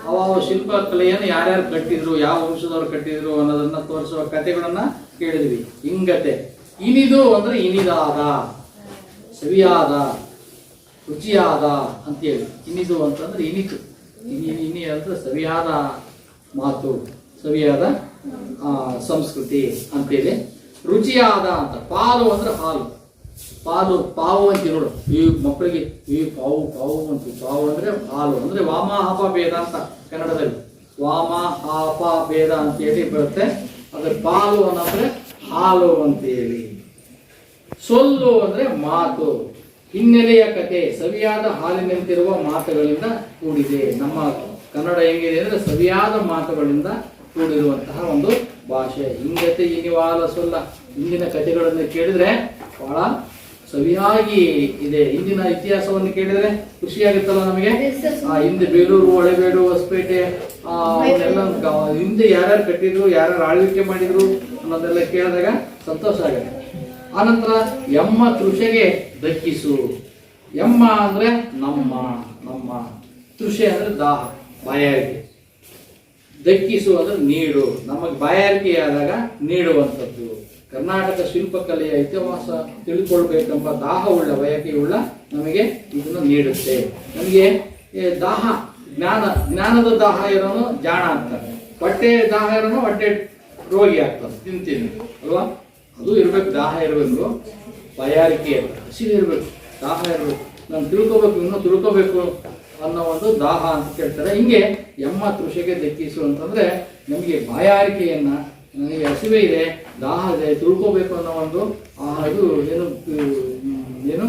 ಅವ ಶಿಲ್ಪಕಲೆಯನ್ನು ಯಾರ್ಯಾರು ಕಟ್ಟಿದ್ರು, ಯಾವ ವಂಶದವ್ರು ಕಟ್ಟಿದ್ರು ಅನ್ನೋದನ್ನ ತೋರಿಸುವ ಕಥೆಗಳನ್ನ ಕೇಳಿದ್ವಿ. ಹಿಂಗತೆ. ಇನಿದು ಅಂದ್ರೆ ಇನಿದಾದ, ಸವಿಯಾದ, ರುಚಿಯಾದ ಅಂತೇಳಿ. ಇನಿದು ಅಂತಂದ್ರೆ ಇನಿತು, ಇನಿ ಅಂದ್ರೆ ಸವಿಯಾದ ಮಾತು, ಸವಿಯಾದ ಸಂಸ್ಕೃತಿ ಅಂತೇಳಿ. ರುಚಿಯಾದ ಅಂತ. ಪಾಲು ಅಂದ್ರೆ ಹಾಲು, ಪಾಲು ಪಾವು ಅಂತ ನೋಡು. ಈ ಮಕ್ಕಳಿಗೆ ಈ ಪಾವು ಪಾವು ಅಂತ. ಪಾವು ಅಂದ್ರೆ ಹಾಲು ಅಂದ್ರೆ ವಾಮ ಹಾಪ ಭೇದ ಅಂತ ಕನ್ನಡದಲ್ಲಿ. ವಾಮ ಹಾಪ ಭೇದ ಅಂತೇಳಿ ಬರುತ್ತೆ. ಅದ್ರ ಪಾಲು ಅನ್ನೋದ್ರೆ ಹಾಲು ಅಂತೇಳಿ. ಸೊಲ್ಲು ಅಂದ್ರೆ ಮಾತು. ಹಿನ್ನೆಲೆಯ ಕತೆ. ಸವಿಯಾದ ಹಾಲಿನಂತಿರುವ ಮಾತುಗಳಿಂದ ಕೂಡಿದೆ. ನಮ್ಮ ಕನ್ನಡ ಹೆಂಗಿದೆ ಅಂದ್ರೆ ಸವಿಯಾದ ಮಾತುಗಳಿಂದ ಕೂಡಿರುವಂತಹ ಒಂದು ಭಾಷೆ. ಹಿಂಗತೆ ಇನಿವಾಲ ಸೊಲ್ಲ. ಹಿಂದಿನ ಕಥೆಗಳನ್ನು ಕೇಳಿದ್ರೆ ಬಹಳ ಸವಿಯಾಗಿ ಇದೆ. ಹಿಂದಿನ ಇತಿಹಾಸವನ್ನು ಕೇಳಿದ್ರೆ ಖುಷಿಯಾಗುತ್ತಲ್ಲ ನಮಗೆ. ಹಿಂದೆ ಬೇಲೂರು, ಹಳೆಬೇಡು, ಹೊಸಪೇಟೆ ಅವನ್ನೆಲ್ಲ ಹಿಂದೆ ಯಾರ್ಯಾರು ಕಟ್ಟಿದ್ರು, ಯಾರ್ಯಾರು ಆಳ್ವಿಕೆ ಮಾಡಿದ್ರು ಅನ್ನೋದೆಲ್ಲ ಕೇಳಿದಾಗ ಸಂತೋಷ ಆಗುತ್ತೆ. ಆನಂತರ ಎಮ್ಮ ತೃಷೆಗೆ ದಕ್ಕಿಸು. ಎಮ್ಮ ಅಂದ್ರೆ ನಮ್ಮ, ನಮ್ಮ ತೃಷೆ ಅಂದ್ರೆ ದಾಹ, ಬಾಯಾರಿಕೆ. ದಕ್ಕಿಸು ಅಂದ್ರೆ ನೀಡು. ನಮಗೆ ಬಾಯಾರಿಕೆಯಾದಾಗ ನೀಡುವಂಥದ್ದು. ಕರ್ನಾಟಕ ಶಿಲ್ಪಕಲೆಯ ಇತಿಹಾಸ ತಿಳ್ಕೊಳ್ಬೇಕೆಂಬ ದಾಹವುಳ್ಳ, ಬಯಕೆಯುಳ್ಳ ನಮಗೆ ಇದನ್ನು ನೀಡುತ್ತೆ. ನಮಗೆ ದಾಹ, ಜ್ಞಾನದ ದಾಹ ಇರೋನು ಜಾಣ ಆಗ್ತಾನೆ, ಹೊಟ್ಟೆ ದಾಹ ಇರೋನು ಹೊಟ್ಟೆ ರೋಗಿ ಆಗ್ತಾನೆ. ತಿಂತೀನಿ ಅಲ್ವಾ? ಅದು ಇರ್ಬೇಕು, ದಾಹ ಇರಬೇಕು, ಬಾಯಾರಿಕೆ ಹಸಿವು ಇರಬೇಕು, ದಾಹ ಇರಬೇಕು. ನಾನು ತಿಳ್ಕೊಬೇಕು, ಇನ್ನೂ ತಿಳ್ಕೊಬೇಕು ಅನ್ನೋ ಒಂದು ದಾಹ ಅಂತ ಕೇಳ್ತಾರೆ. ಹಿಂಗೆ ಎಮ್ಮ ತೃಷೆಗೆ ದಕ್ಕಿಸು ಅಂತಂದ್ರೆ ನಮಗೆ ಬಾಯಾರಿಕೆಯನ್ನ, ನನಗೆ ಹಸಿವೆ ಇದೆ, ದಾಹ ಇದೆ, ತಿಳ್ಕೋಬೇಕು ಅನ್ನೋ ಒಂದು ಇದು ಏನು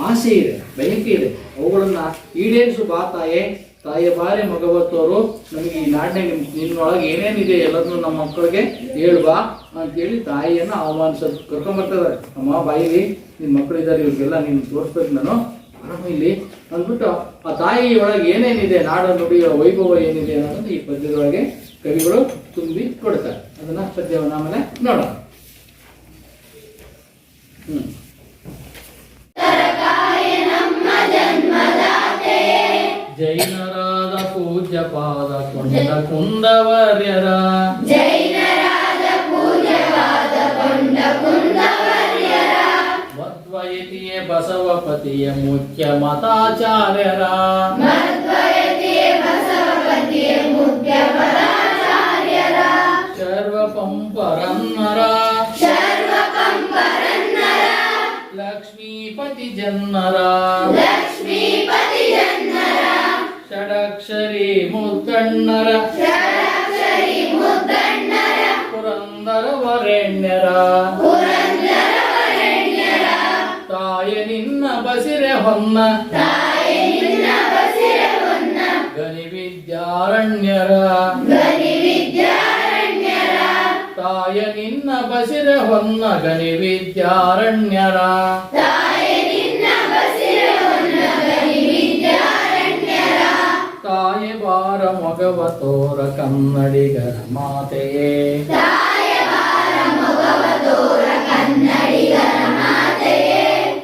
ಆಸೆ ಇದೆ, ಬಯಕೆ ಇದೆ. ಅವುಗಳನ್ನ ಈಡೇರಿಸು ಬಾತಾಯೇ ತಾಯಿಯ ಬಾರಿ ಮಗವತ್ತವರು ನಮಗೆ ಈ ನಾಡಿನ ನಿನ್ನೊಳಗೆ ಏನೇನಿದೆ ಎಲ್ಲದನ್ನು ನಮ್ಮ ಮಕ್ಕಳಿಗೆ ಹೇಳ್ಬಾ ಅಂತೇಳಿ ತಾಯಿಯನ್ನು ಆಹ್ವಾನಿಸೋದು ಕರ್ಕೊಂಬರ್ತಿದ್ದಾರೆ. ಅಮ್ಮ ಬಾಯಿಲಿ ನಿನ್ನ ಮಕ್ಕಳಿದ್ದಾರೆ, ಇವ್ರಿಗೆಲ್ಲ ನೀನು ತೋರಿಸ್ಬೇಕು ನಾನು ಆರಾಮ ಇಲ್ಲಿ ಅಂದ್ಬಿಟ್ಟು ಆ ತಾಯಿ ಒಳಗೆ ಏನೇನಿದೆ ನಾಡ ನುಡಿಯ ವೈಭವ ಏನಿದೆ ಅನ್ನೋದನ್ನು ಈ ಪದ್ಯದೊಳಗೆ ಕವಿಗಳು ತುಂಬಿ ಕೊಡ್ತಾರೆ. ಅದನ್ನ ಪದ್ಯವನ್ನು ಆಮೇಲೆ ನೋಡೋಣ. ಜೈನರಾದ ಪೂಜ್ಯ ಪಾದ ಕೊಂಡ ಕುಂದವರ್ಯರ ಮಧ್ವಯತಿಯೇ ಬಸವಪತಿಯ ಮುಖ್ಯ ಮತಾಚಾರ್ಯರ ಶರ್ವಪಂಪರನ್ನರ ಲಕ್ಷ್ಮೀಪತಿ ಜನ್ನರ ಷಡಕ್ಷರಿ ಮುದ್ದಣ್ಣರ ಪುರಂದರ ವರೆಣ್ಯರ ತಾಯ ನಿನ್ನ ಬಸಿರೆ ಹೊನ್ನ ಗನಿ ವಿದ್ಯಾರಣ್ಯರ ತಾಯ ನಿನ್ನ ಬಸಿರೆ ಹೊನ್ನ ಗನಿ ವಿದ್ಯಾರಣ್ಯರ ತಾಯಿ ಬಾರ ಮೊಗವ ತೋರ ಕನ್ನಡಿಗರ ಮಾತೆಯೇ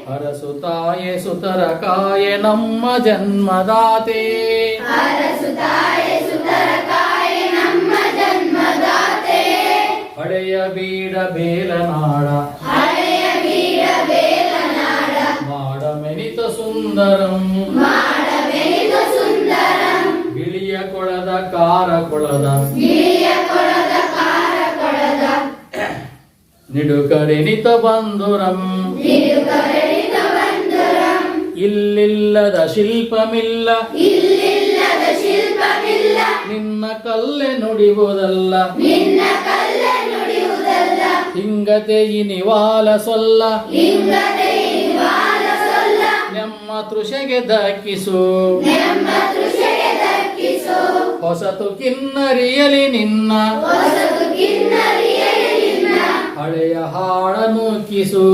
ಹರಸು ತಾಯೆ ಸುತರ ಕಾಯೆ ನಮ್ಮ ಜನ್ಮದಾತೆ ಹಳೆಯ ಬೀಡ ಬೇಲನಾಡ ಮಾಡ ಮೆನಿತ ಸುಂದರಂ ಬಿಳಿಯ ಕೊಳದ ಕಾರ ಕೊಳದ ನಿಡುಕರೆನಿತ ಬಂಧುರಂ ಇಲ್ಲಿಲ್ಲದ ಶಿಲ್ಪಮಿಲ್ಲ ನಿನ್ನ ಕಲ್ಲೆ ನುಡಿಯುವುದಲ್ಲ ಹಿಂಗತೆ ಇನಿವಾಲ ಸೊಲ್ಲ ನಮ್ಮ ತೃಷೆಗೆ ದಕ್ಕಿಸು ಹೊಸತು ಕಿನ್ನರಿಯಲಿ ನಿನ್ನ ಹಳೆಯ ಹಾಡನು ಕಿಸು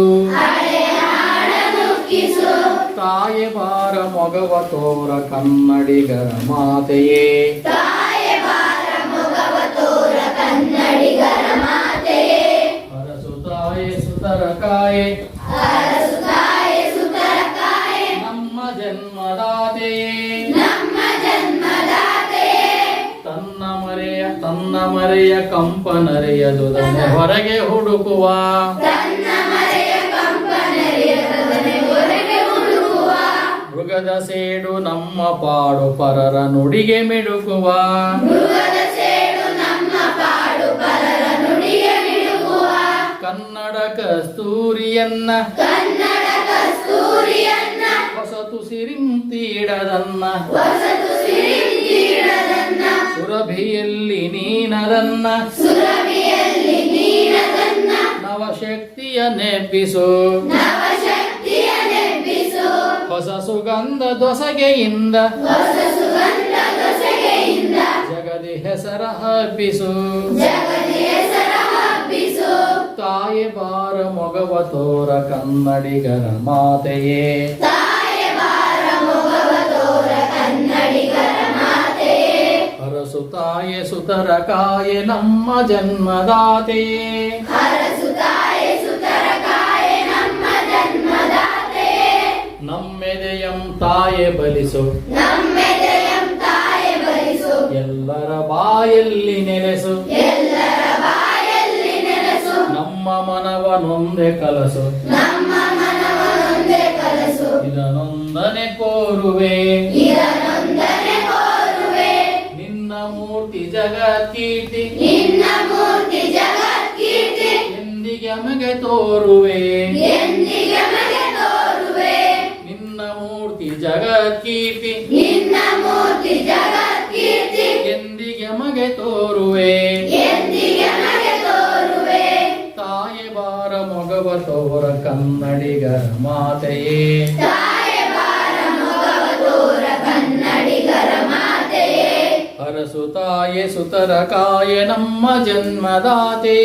ತಾಯಿ ಬಾರ ಮೊಗವ ತೋರ ಕನ್ನಡಿಗರ ಮಾತೆಯೇ ಹರಸು ತಾಯಿ ಸುತರ ಕಾಯೆ ನಮ್ಮ ಜನ್ಮದಾತೆಯೇ ತನ್ನ ಮರೆಯ ಕಂಪನರೆಯದುದನೆ ಹೊರಗೆ ಹುಡುಕುವ ಮೃಗದ ಸೇಡು ನಮ್ಮ ಪಾಡು ಪರರ ನುಡಿಗೆ ಮಿಡುಕುವ ಕನ್ನಡ ಕಸ್ತೂರಿಯನ್ನ ಹೊಸತು ಸಿರಿಂತೀಡದನ್ನ ಸುರಭಿಯಲ್ಲಿ ನೀನದನ್ನ ನವಶಕ್ತಿಯ ನೆಬ್ಬಿಸು ಹೊಸ ಸುಗಂಧ ದೊಸಗೆಯಿಂದ ಜಗದಿ ಹೆಸರ ಹಬ್ಬಿಸು ತಾಯಿ ಬಾರ ಮೊಗವ ತೋರ ಕನ್ನಡಿಗರ ಮಾತೆಯೇ ಹರಸು ತಾಯಿ ಸುತರ ಕಾಯೆ ನಮ್ಮ ಜನ್ಮದಾತೆಯೇ ನಮ್ಮೆದೆಯಂ ತಾಯೆ ಬಲಿಸು ಎಲ್ಲರ ಬಾಯಲ್ಲಿ ನೆಲೆಸು ನಮ್ಮ ಮನವನೊಂದೆ ಕಲಸು ಇದನೊಂದನೆ ಕೋರುವೆ ನಿನ್ನ ಮೂರ್ತಿ ಜಗತ್ಕೀರ್ತಿ ಎಂದಿಗೆ ಮಗೆ ತೋರುವೆ ನಿನ್ನ ಮೂರ್ತಿ ಜಗತ್ಕೀರ್ತಿ ಎಂದಿಗೆ ಮಗೆ ತೋರುವೆ ತಾಯಿ ಬಾರ ಮೊಗವ ತೋರ ಕನ್ನಡಿಗರ ಮಾತೆಯೇ ತಾಯಿ ಬಾರ ಮೊಗವ ತೋರ ಕನ್ನಡಿಗರ ಮಾತೆಯೇ ಹರಸುತಾಯೆ ಸುತರಕಾಯ ನಮ್ಮ ಜನ್ಮದಾತೆ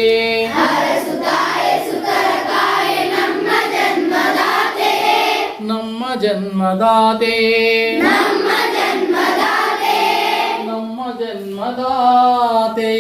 ನಮ್ಮ ಜನ್ಮದಾತೆ ನಮ್ಮ ಜನ್ಮದಾತೆ